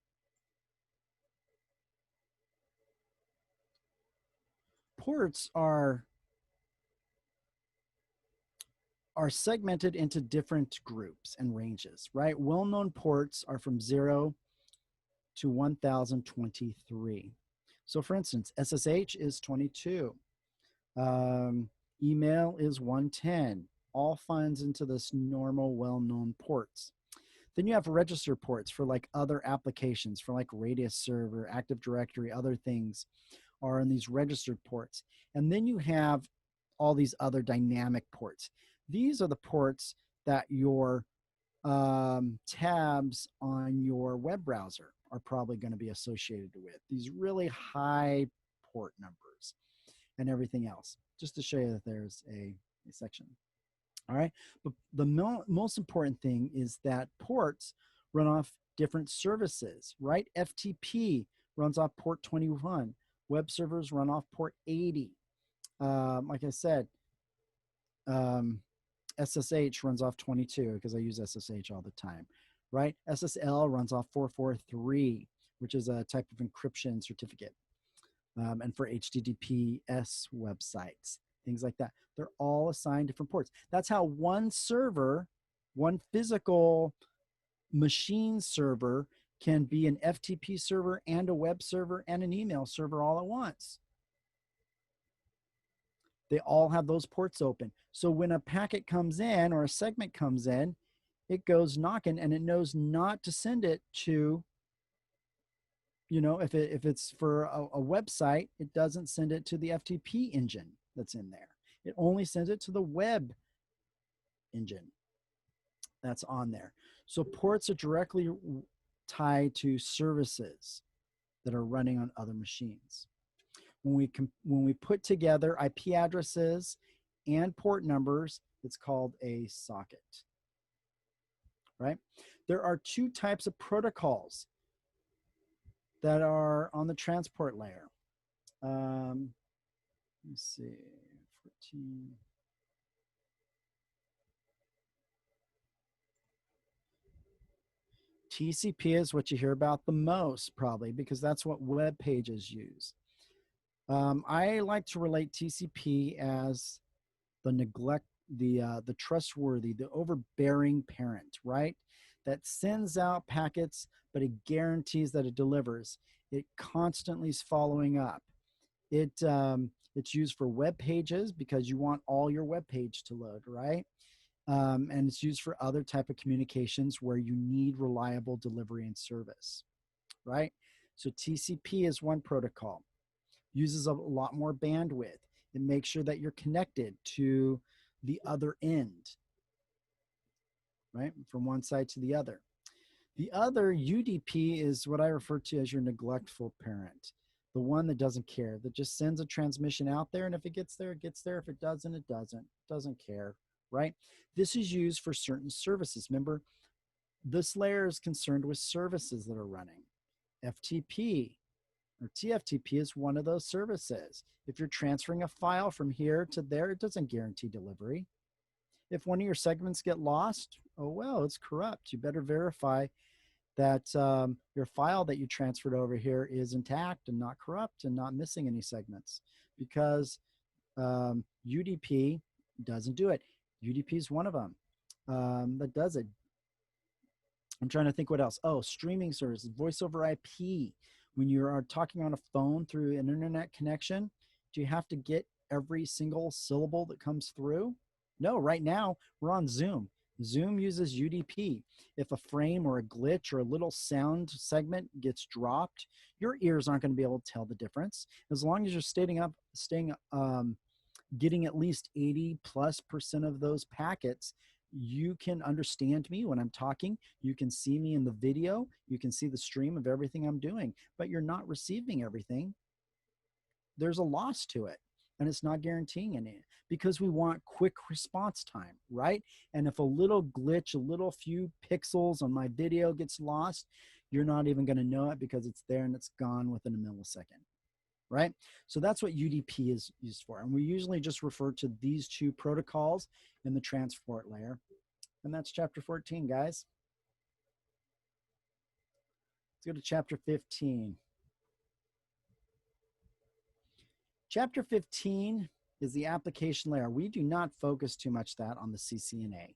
Ports are segmented into different groups and ranges, right? Well-known ports are from 0 to 1023. So for instance, SSH is 22. Email is 110. All finds into this normal, well-known ports. Then you have register ports for like other applications, for like Radius Server, Active Directory, other things are in these registered ports. And then you have all these other dynamic ports. These are the ports that your tabs on your web browser are probably going to be associated with. These really high port numbers and everything else, just to show you that there's a section. All right, but the most important thing is that ports run off different services, right? FTP runs off port 21. Web servers run off port 80. Like I said, SSH runs off 22 because I use SSH all the time, right? SSL runs off 443, which is a type of encryption certificate. And for HTTPS websites, things like that. They're all assigned different ports. That's how one server, one physical machine server can be an FTP server and a web server and an email server all at once. They all have those ports open. So when a packet comes in or a segment comes in, it goes knocking and it knows not to send it to, you know, if it's for a website, it doesn't send it to the FTP engine that's in there. It only sends it to the web engine that's on there. So ports are directly tied to services that are running on other machines. When we put together IP addresses and port numbers, it's called a socket, right? There are two types of protocols that are on the transport layer. Let's see, 14. TCP is what you hear about the most, probably, because that's what web pages use. I like to relate TCP as the trustworthy, the overbearing parent, right? That sends out packets, but it guarantees that it delivers. It constantly is following up. It's used for web pages because you want all your web page to load, right? And it's used for other type of communications where you need reliable delivery and service, right? So TCP is one protocol. Uses a lot more bandwidth. It makes sure that you're connected to the other end, right? From one side to the other. The other, UDP, is what I refer to as your neglectful parent. The one that doesn't care, that just sends a transmission out there, and if it gets there, it gets there. If it doesn't, it doesn't care, right? This is used for certain services. Remember, this layer is concerned with services that are running. FTP or TFTP is one of those services. If you're transferring a file from here to there, it doesn't guarantee delivery. If one of your segments get lost, oh well, it's corrupt. You better verify that your file that you transferred over here is intact and not corrupt and not missing any segments, because UDP doesn't do it. UDP is one of them that does it. I'm trying to think what else. Oh, streaming services, voice over IP. When you are talking on a phone through an internet connection, do you have to get every single syllable that comes through? No, right now we're on Zoom. Zoom uses UDP. If a frame or a glitch or a little sound segment gets dropped, your ears aren't going to be able to tell the difference. As long as you're getting at least 80+% of those packets, you can understand me when I'm talking. You can see me in the video. You can see the stream of everything I'm doing, but you're not receiving everything. There's a loss to it, and it's not guaranteeing any, because we want quick response time, right? And if a little glitch, a little few pixels on my video gets lost, you're not even going to know it because it's there and it's gone within a millisecond, right? So that's what UDP is used for. And we usually just refer to these two protocols in the transport layer. And that's chapter 14, guys. Let's go to chapter 15. Chapter 15 is the application layer. We do not focus too much that on the CCNA,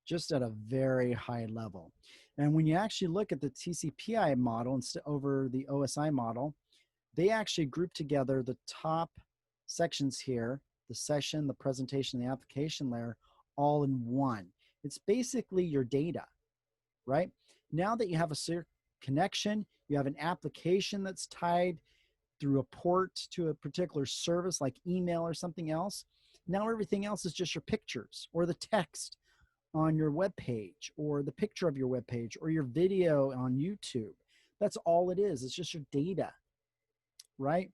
just at a very high level. And when you actually look at the TCPI model instead over the OSI model, they actually group together the top sections here, the session, the presentation, the application layer, all in one. It's basically your data, right? Now that you have a connection, you have an application that's tied through a port to a particular service like email or something else. Now everything else is just your pictures or the text on your web page or the picture of your web page or your video on YouTube. That's all it is. It's just your data, right?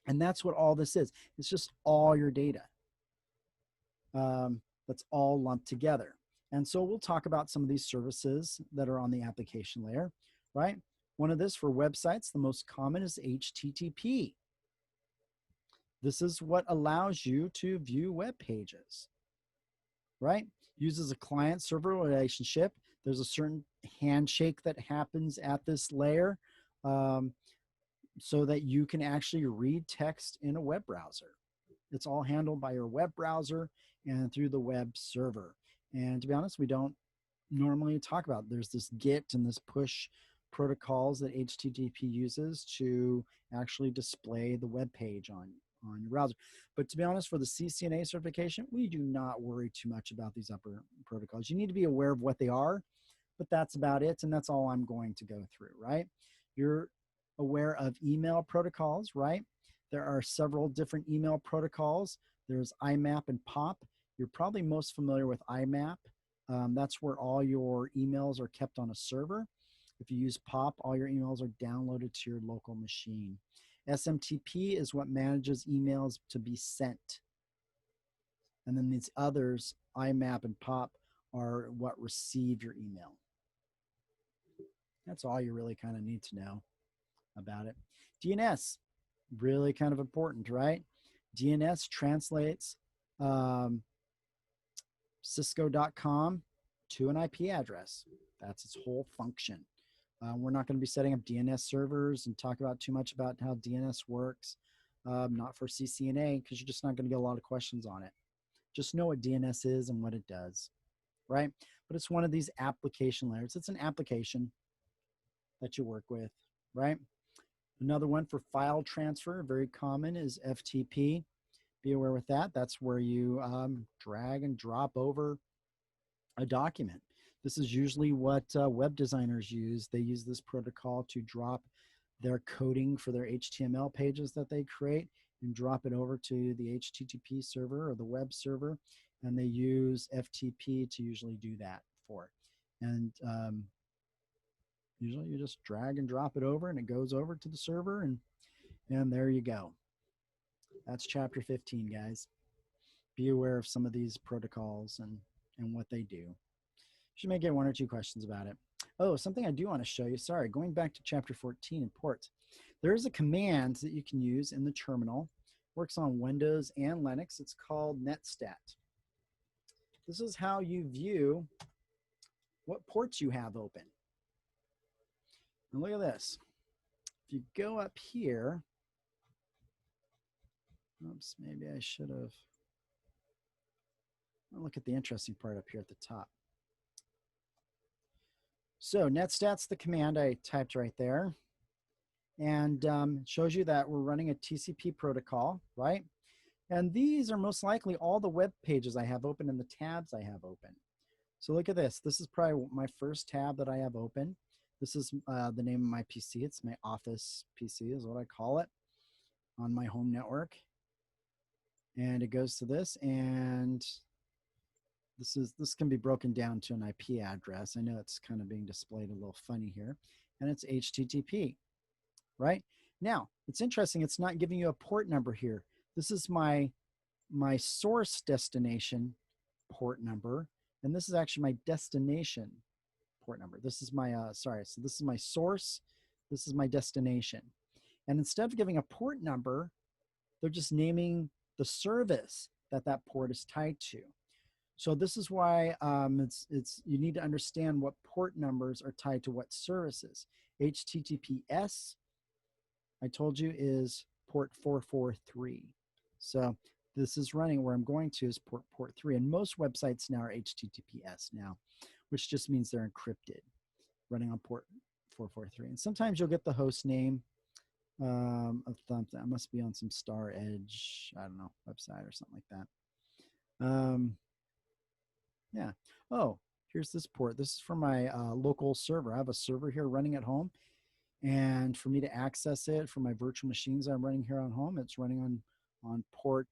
And that's what all this is. It's just all your data. That's all lumped together. And so we'll talk about some of these services that are on the application layer, right? One of this for websites, the most common is HTTP. This is what allows you to view web pages, right? Uses a client-server relationship. There's a certain handshake that happens at this layer so that you can actually read text in a web browser. It's all handled by your web browser and through the web server. And to be honest, we don't normally talk about it. There's this GET and this push protocols that HTTP uses to actually display the web page on your browser. But to be honest, for the CCNA certification, we do not worry too much about these upper protocols. You need to be aware of what they are, but that's about it. And that's all I'm going to go through, right? You're aware of email protocols, right? There are several different email protocols. There's IMAP and POP. You're probably most familiar with IMAP. That's where all your emails are kept on a server. If you use POP, all your emails are downloaded to your local machine. SMTP is what manages emails to be sent. And then these others, IMAP and POP, are what receive your email. That's all you really kind of need to know about it. DNS, really kind of important, right? DNS translates Cisco.com to an IP address. That's its whole function. We're not going to be setting up DNS servers and talk about too much about how DNS works, not for CCNA, because you're just not going to get a lot of questions on it. Just know what DNS is and what it does, right? But it's one of these application layers. It's an application that you work with, right? Another one for file transfer, very common, is FTP. Be aware with that. That's where you drag and drop over a document. This is usually what web designers use. They use this protocol to drop their coding for their HTML pages that they create and drop it over to the HTTP server or the web server. And they use FTP to usually do that for. And usually you just drag and drop it over and it goes over to the server and there you go. That's chapter 15, guys. Be aware of some of these protocols and what they do. You may get one or two questions about it. Oh, something I do want to show you. Sorry, going back to chapter 14 in ports. There is a command that you can use in the terminal. Works on Windows and Linux. It's called netstat. This is how you view what ports you have open. And look at this. If you go up here, oops, maybe I should have. I'll look at the interesting part up here at the top. So netstat's the command I typed right there. And it shows you that we're running a TCP protocol, right? And these are most likely all the web pages I have open and the tabs I have open. So look at this. This is probably my first tab that I have open. This is the name of my PC. It's my office PC is what I call it on my home network. And it goes to this. And this can be broken down to an IP address. I know it's kind of being displayed a little funny here, and it's HTTP, right? Now, it's interesting, it's not giving you a port number here. This is my source destination port number, and this is actually my destination port number. This is my, so this is my source, this is my destination. And instead of giving a port number, they're just naming the service that that port is tied to. So this is why you need to understand what port numbers are tied to what services. HTTPS, I told you, is port 443. So this is running where I'm going to is port 3. And most websites now are HTTPS now, which just means they're encrypted, running on port 443. And sometimes you'll get the host name of Thumb. That must be on some Star Edge, I don't know, website or something like that. Yeah. Oh, here's this port. This is for my local server. I have a server here running at home. And for me to access it for my virtual machines I'm running here on home, it's running on port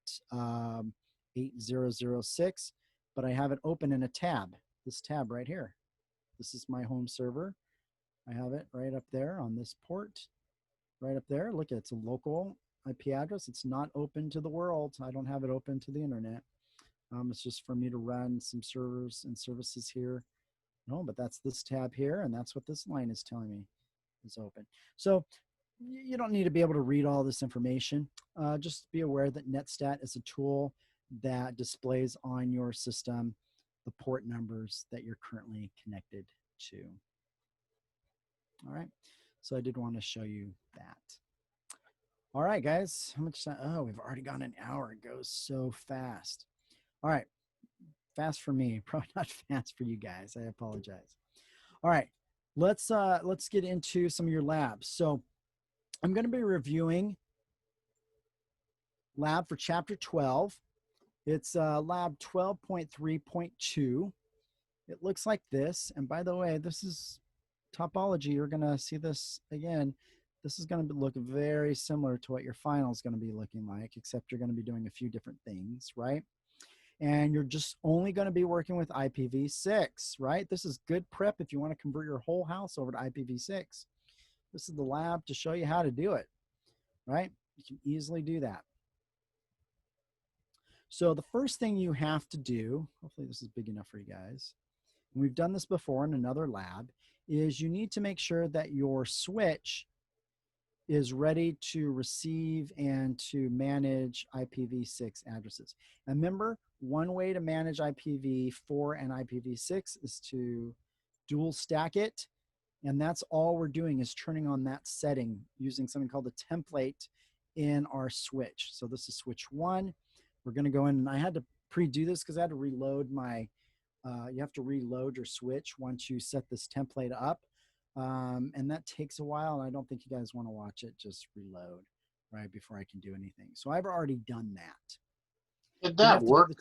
8006, but I have it open in a tab, this tab right here. This is my home server. I have it right up there on this port, right up there. Look, it's a local IP address. It's not open to the world. I don't have it open to the internet. It's just for me to run some servers and services here. No, but that's this tab here, and that's what this line is telling me is open. So you don't need to be able to read all this information. Just be aware that netstat is a tool that displays on your system the port numbers that you're currently connected to. All right, so I did want to show you that. All right, guys, how much time? Oh, we've already gone an hour. It goes so fast. All right, fast for me, probably not fast for you guys. I apologize. All right, let's get into some of your labs. So I'm going to be reviewing lab for chapter 12. It's lab 12.3.2. It looks like this. And by the way, this is topology. You're going to see this again. This is going to look very similar to what your final is going to be looking like, except you're going to be doing a few different things, right? And you're just only going to be working with IPv6, right? This is good prep if you want to convert your whole house over to IPv6. This is the lab to show you how to do it, right? You can easily do that. So the first thing you have to do, hopefully this is big enough for you guys, and we've done this before in another lab, is you need to make sure that your switch is ready to receive and to manage IPv6 addresses. And remember, one way to manage IPv4 and IPv6 is to dual stack it. And that's all we're doing is turning on that setting using something called a template in our switch. So this is switch 1. We're going to go in, and I had to pre-do this because I had to reload my, you have to reload your switch once you set this template up. And that takes a while, and I don't think you guys want to watch it just reload right before I can do anything. So I've already done that. Did that work?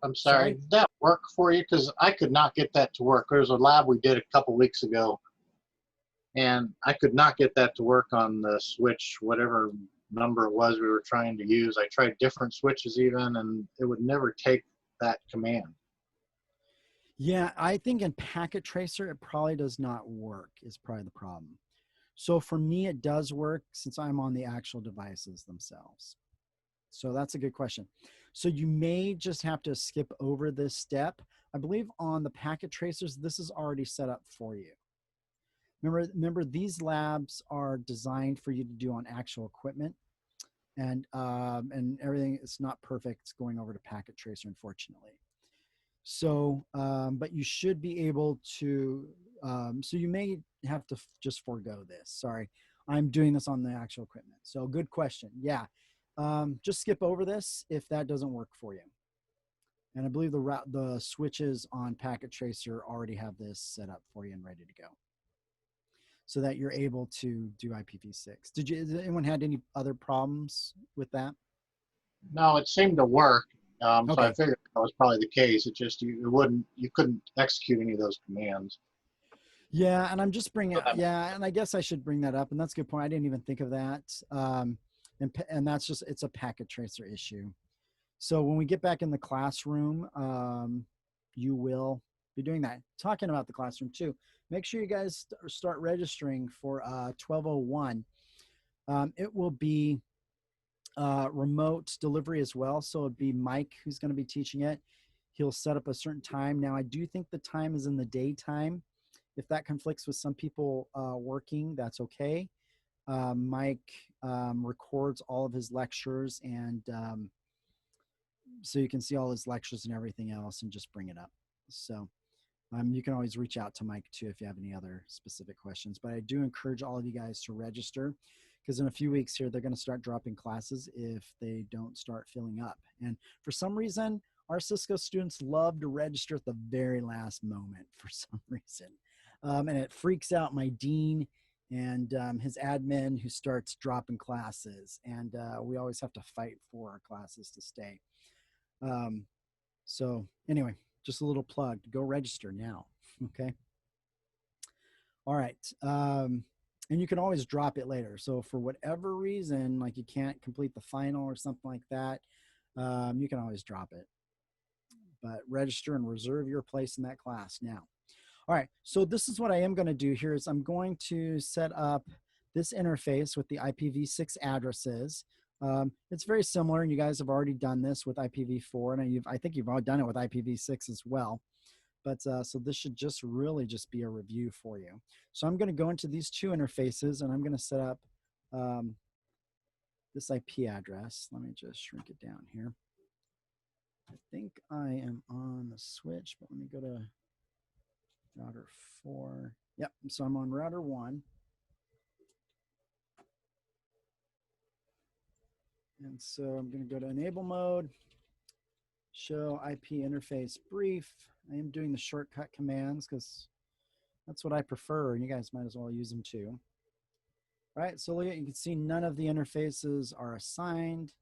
I'm sorry. Did that work for you? Because I could not get that to work. There's a lab we did a couple weeks ago, and I could not get that to work on the switch, whatever number it was we were trying to use. I tried different switches even, and it would never take that command. Yeah, I think in Packet Tracer, it probably does not work is probably the problem. So for me, it does work since I'm on the actual devices themselves. So that's a good question. So you may just have to skip over this step. I believe on the Packet Tracers, this is already set up for you. Remember these labs are designed for you to do on actual equipment, and everything is not perfect. It's going over to Packet Tracer, unfortunately. So, but you should be able to, so you may have to just forego this. Sorry, I'm doing this on the actual equipment. So good question. Yeah, just skip over this if that doesn't work for you. And I believe the switches on Packet Tracer already have this set up for you and ready to go, so that you're able to do IPv6. Did anyone had any other problems with that? No, it seemed to work. Okay. So I figured that was probably the case. It just, you couldn't execute any of those commands. Yeah, and I'm just bringing, yeah, and I guess I should bring that up, and that's a good point. I didn't even think of that. And that's just, it's a Packet Tracer issue. So when we get back in the classroom, you will be doing that. Talking about the classroom too, make sure you guys start registering for 1201. It will be remote delivery as well. So it'd be Mike who's going to be teaching it. He'll set up a certain time. Now, I do think the time is in the daytime. If that conflicts with some people working, that's okay. Mike records all of his lectures, and so you can see all his lectures and everything else and just bring it up. So you can always reach out to Mike too if you have any other specific questions. But I do encourage all of you guys to register, because in a few weeks here, they're going to start dropping classes if they don't start filling up. And for some reason, our Cisco students love to register at the very last moment for some reason. And it freaks out my dean and his admin who starts dropping classes. And we always have to fight for our classes to stay. So anyway, just a little plug. Go register now, okay? All right. And you can always drop it later. So for whatever reason, like you can't complete the final or something like that, you can always drop it. But register and reserve your place in that class now. All right, so this is what I am going to do here is I'm going to set up this interface with the IPv6 addresses. It's very similar, and you guys have already done this with IPv4, and I think you've all done it with IPv6 as well. But so this should just really just be a review for you. So I'm going to go into these two interfaces, and I'm going to set up this IP address. Let me just shrink it down here. I think I am on the switch, but let me go to router 4. Yep, so I'm on router 1. And so I'm going to go to enable mode, show IP interface brief. I am doing the shortcut commands because that's what I prefer, and you guys might as well use them too. All right, so look at, you can see none of the interfaces are assigned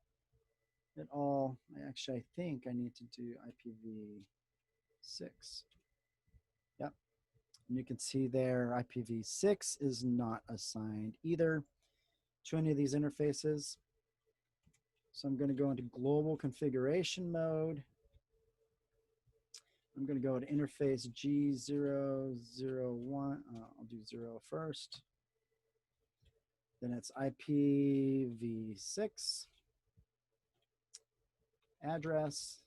at all. Actually, I think I need to do IPv6. Yep. And you can see there IPv6 is not assigned either to any of these interfaces. So I'm going to go into global configuration mode. I'm going to go to interface G001. I'll do 0 first. Then it's IPv6 address.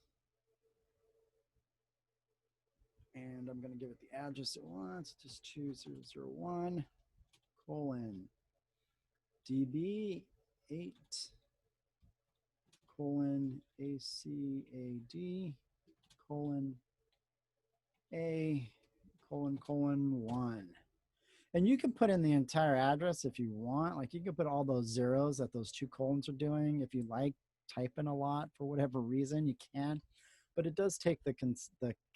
And I'm going to give it the address it wants, just 2001 colon DB8 colon ACAD colon A colon 1. And you can put in the entire address if you want. Like you can put all those zeros that those 2 colons are doing. If you like typing a lot for whatever reason, you can. But it does take the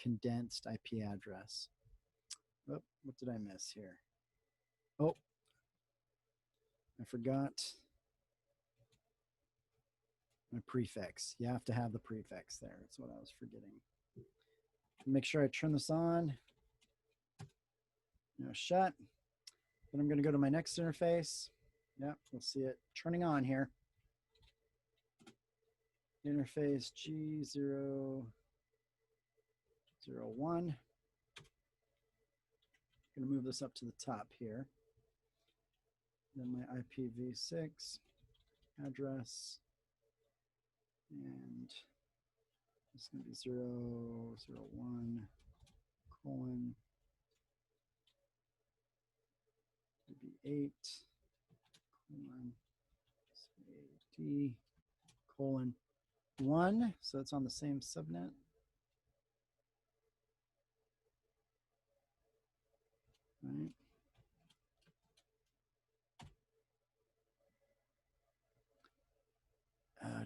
condensed IP address. Oh, what did I miss here? Oh, I forgot my prefix. You have to have the prefix there. That's what I was forgetting. Make sure I turn this on. Now shut. Then I'm going to go to my next interface. Yep, we'll see it turning on here. Interface G001. I'm going to move this up to the top here. Then my IPv6 address. And it's going to be 001 colon DB8 colon CAD colon 1. So it's on the same subnet. Right.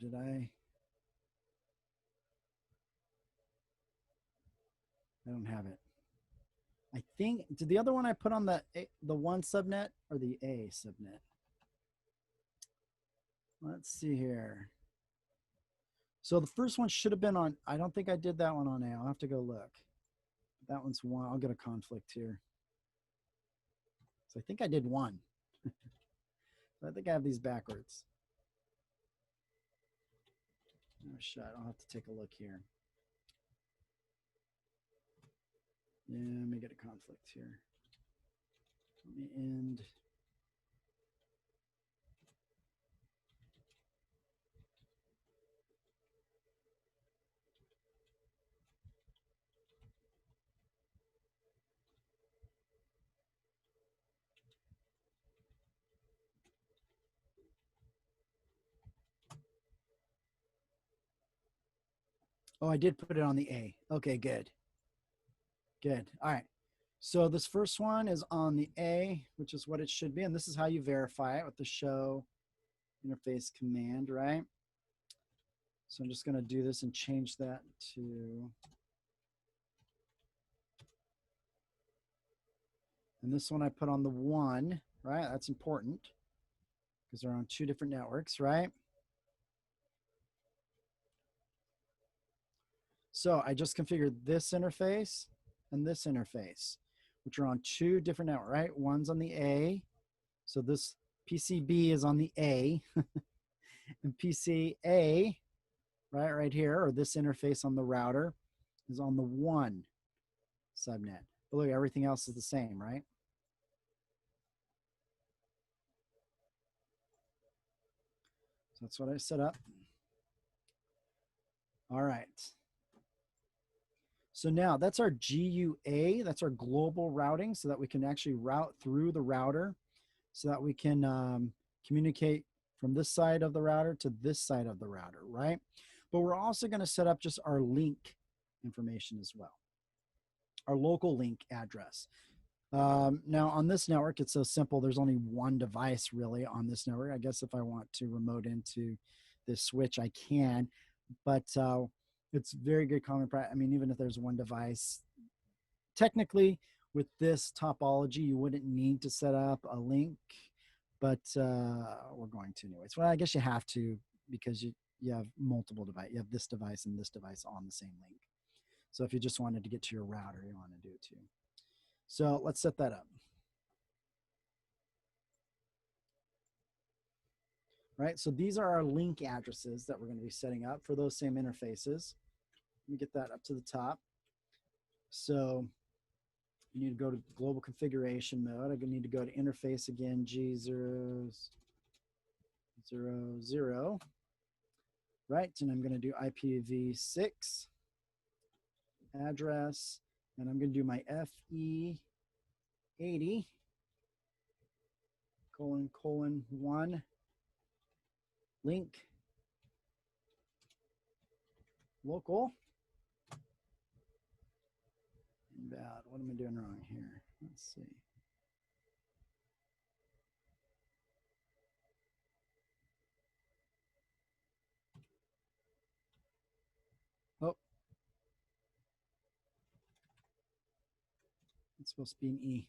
Did I don't have it. I think, did the other one I put on the 1 subnet or the A subnet? Let's see here. So the first one should have been on, I don't think I did that one on A. I'll have to go look. That one's 1. I'll get a conflict here. So I think I did 1. So I think I have these backwards. Oh, shit. I'll have to take a look here. Yeah, let me get a conflict here. Let me end. Oh, I did put it on the A. Okay, good. Good. All right. So this first one is on the A, which is what it should be. And this is how you verify it with the show interface command, right? So I'm just going to do this and change that to, and this one I put on the 1, right? That's important because they're on 2 different networks, right? So I just configured this interface and this interface, which are on 2 different networks, right? One's on the A. So this PCB is on the A and PCA, right here, or this interface on the router is on the 1 subnet. But look, everything else is the same, right? So that's what I set up. All right. So now that's our GUA, that's our global routing, so that we can actually route through the router, so that we can communicate from this side of the router to this side of the router, right? But we're also going to set up just our link information as well, our local link address. Now on this network, it's so simple. There's only 1 device really on this network. I guess if I want to remote into this switch, I can, but it's very good common practice. I mean, even if there's 1 device, technically with this topology, you wouldn't need to set up a link, but we're going to anyways. Well, I guess you have to, because you have multiple devices. You have this device and this device on the same link. So if you just wanted to get to your router, you want to do it too. So let's set that up. Right, so these are our link addresses that we're going to be setting up for those same interfaces. Let me get that up to the top. So you need to go to global configuration mode. I need to go to interface again, G000, right? And I'm going to do IPv6 address, and I'm going to do my FE80 : 1 link local. Bad. What am I doing wrong here? Let's see. Oh, it's supposed to be an E.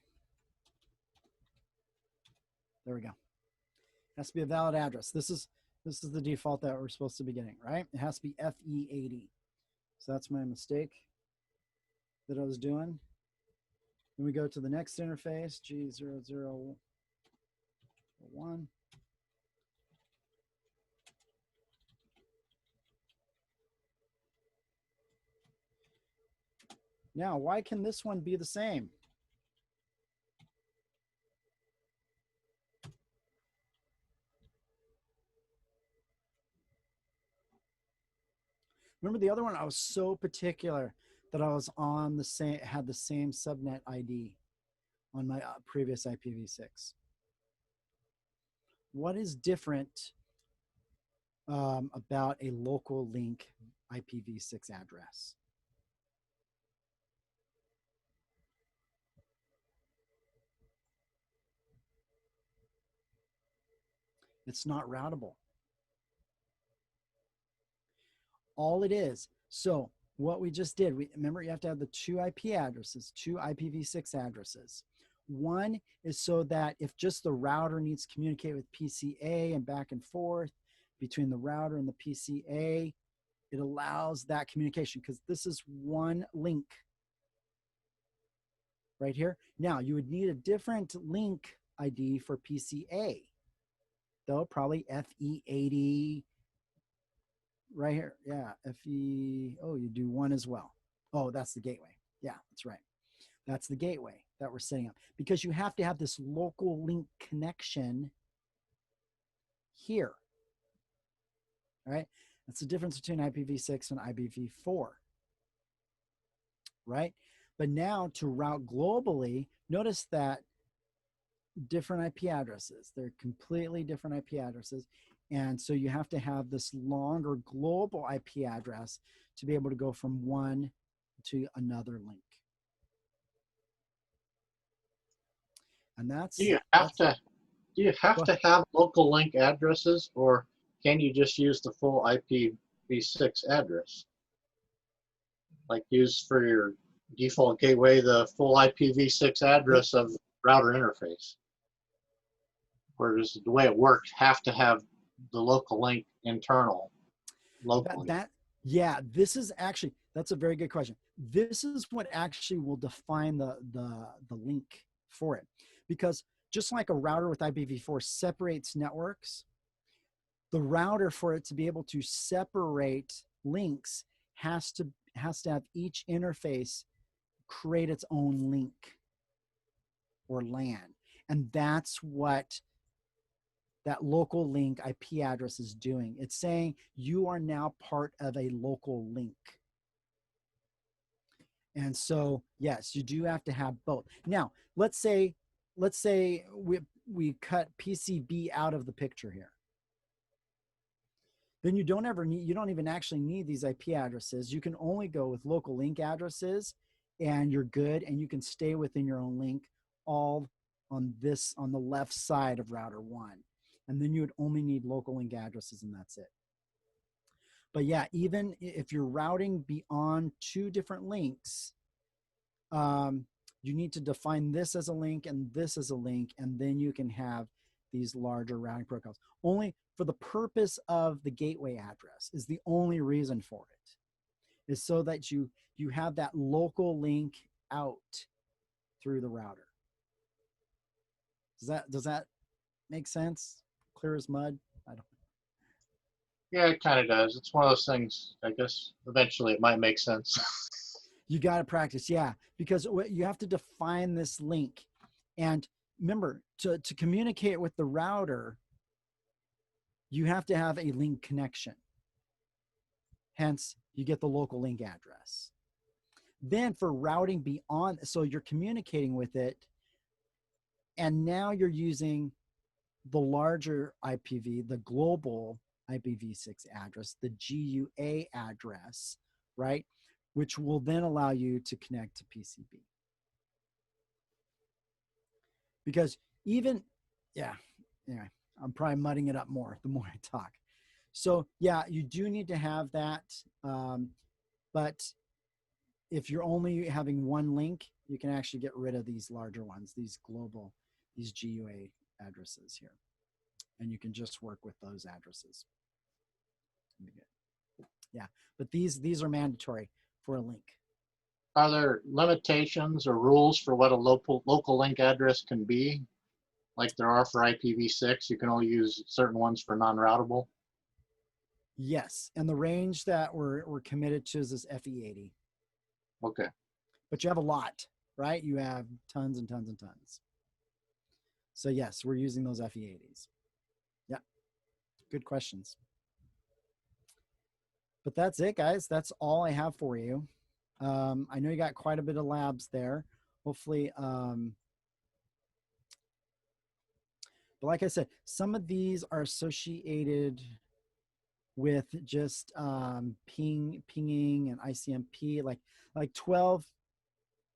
There we go. It has to be a valid address. This is the default that we're supposed to be getting, right? It has to be FE80. So that's my mistake that I was doing. Then we go to the next interface, G001. Now, why can this one be the same? Remember the other one? I was so particular that I was on the same, had the same subnet ID on my previous IPv6. What is different about a local link IPv6 address? It's not routable. All it is. So what we just did, remember you have to have the 2 IP addresses, 2 IPv6 addresses. One is so that if just the router needs to communicate with PCA and back and forth between the router and the PCA, it allows that communication because this is 1 link right here. Now you would need a different link ID for PCA, though, probably FE80 right here. Yeah, FE, oh, you do 1 as well. Oh, that's the gateway. Yeah, that's right. That's the gateway that we're setting up, because you have to have this local link connection here, right? That's the difference between IPv6 and IPv4, right? But now to route globally, notice that different IP addresses, they're completely different IP addresses. And so you have to have this longer global IP address to be able to go from one to another link. And Do you have to have local link addresses, or can you just use the full IPv6 address? Like use for your default gateway the full IPv6 address of the router interface? Or does the way it works have to have the local link internal locally? Yeah, this is actually, that's a very good question. This is what actually will define the link for it. Because just like a router with IPv4 separates networks, the router, for it to be able to separate links, has to have each interface create its own link or LAN. And that's what that local link IP address is doing. It's saying you are now part of a local link. And so, yes, you do have to have both. Now, let's say we cut PCB out of the picture here. Then you don't even actually need these IP addresses. You can only go with local link addresses, and you're good, and you can stay within your own link all on the left side of router 1. And then you would only need local link addresses, and that's it. But yeah, even if you're routing beyond 2 different links, you need to define this as a link and this as a link, and then you can have these larger routing protocols. Only for the purpose of the gateway address is the only reason for it, is so that you have that local link out through the router. Does that make sense? Clear as mud? I don't. Yeah, it kind of does. It's one of those things, I guess eventually it might make sense. You got to practice, yeah, because you have to define this link. And remember, to communicate with the router, you have to have a link connection. Hence, you get the local link address. Then for routing beyond, so you're communicating with it, and now you're using the larger IPv, the global IPv6 address, the GUA address, right? Which will then allow you to connect to PCB. Because anyway, I'm probably mudding it up more the more I talk. So yeah, you do need to have that. But if you're only having one link, you can actually get rid of these larger ones, these GUA addresses here. And you can just work with those addresses. Yeah, but these are mandatory for a link. Are there limitations or rules for what a local link address can be? Like there are for IPv6, you can only use certain ones for non-routable? Yes, and the range that we're committed to is this FE80. Okay. But you have a lot, right? You have tons and tons and tons. So yes, we're using those FE80s. Yeah, good questions. But that's it, guys. That's all I have for you. I know you got quite a bit of labs there. Hopefully, but like I said, some of these are associated with just pinging and ICMP. Like 12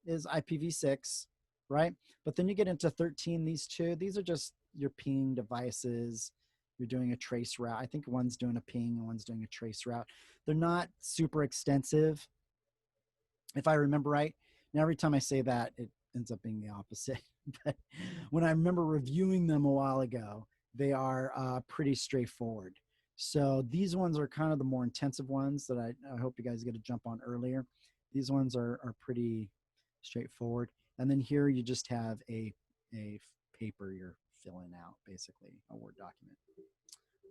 is IPv6, right? But then you get into 13, these are just your ping devices. You're doing a trace route. I think one's doing a ping and one's doing a trace route. They're not super extensive, if I remember right. And every time I say that, it ends up being the opposite. But when I remember reviewing them a while ago, they are pretty straightforward. So these ones are kind of the more intensive ones that I hope you guys get to jump on earlier. These ones are pretty straightforward. And then here you just have a paper you're filling out, basically a Word document.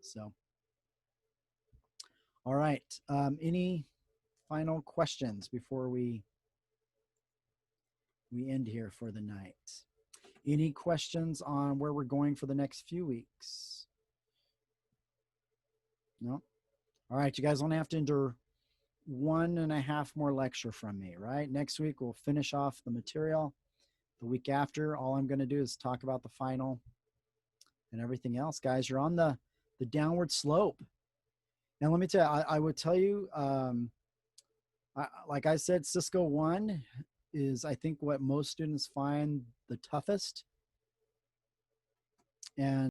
So, all right. Any final questions before we we end here for the night. Any questions on where we're going for the next few weeks? No? All right, you guys don't have to endure 1.5 more lecture from me, right? Next week, we'll finish off the material. The week after, all I'm going to do is talk about the final and everything else. Guys, you're on the downward slope. Now, let me tell you, I would tell you, like I said, Cisco 1 is, I think, what most students find the toughest. And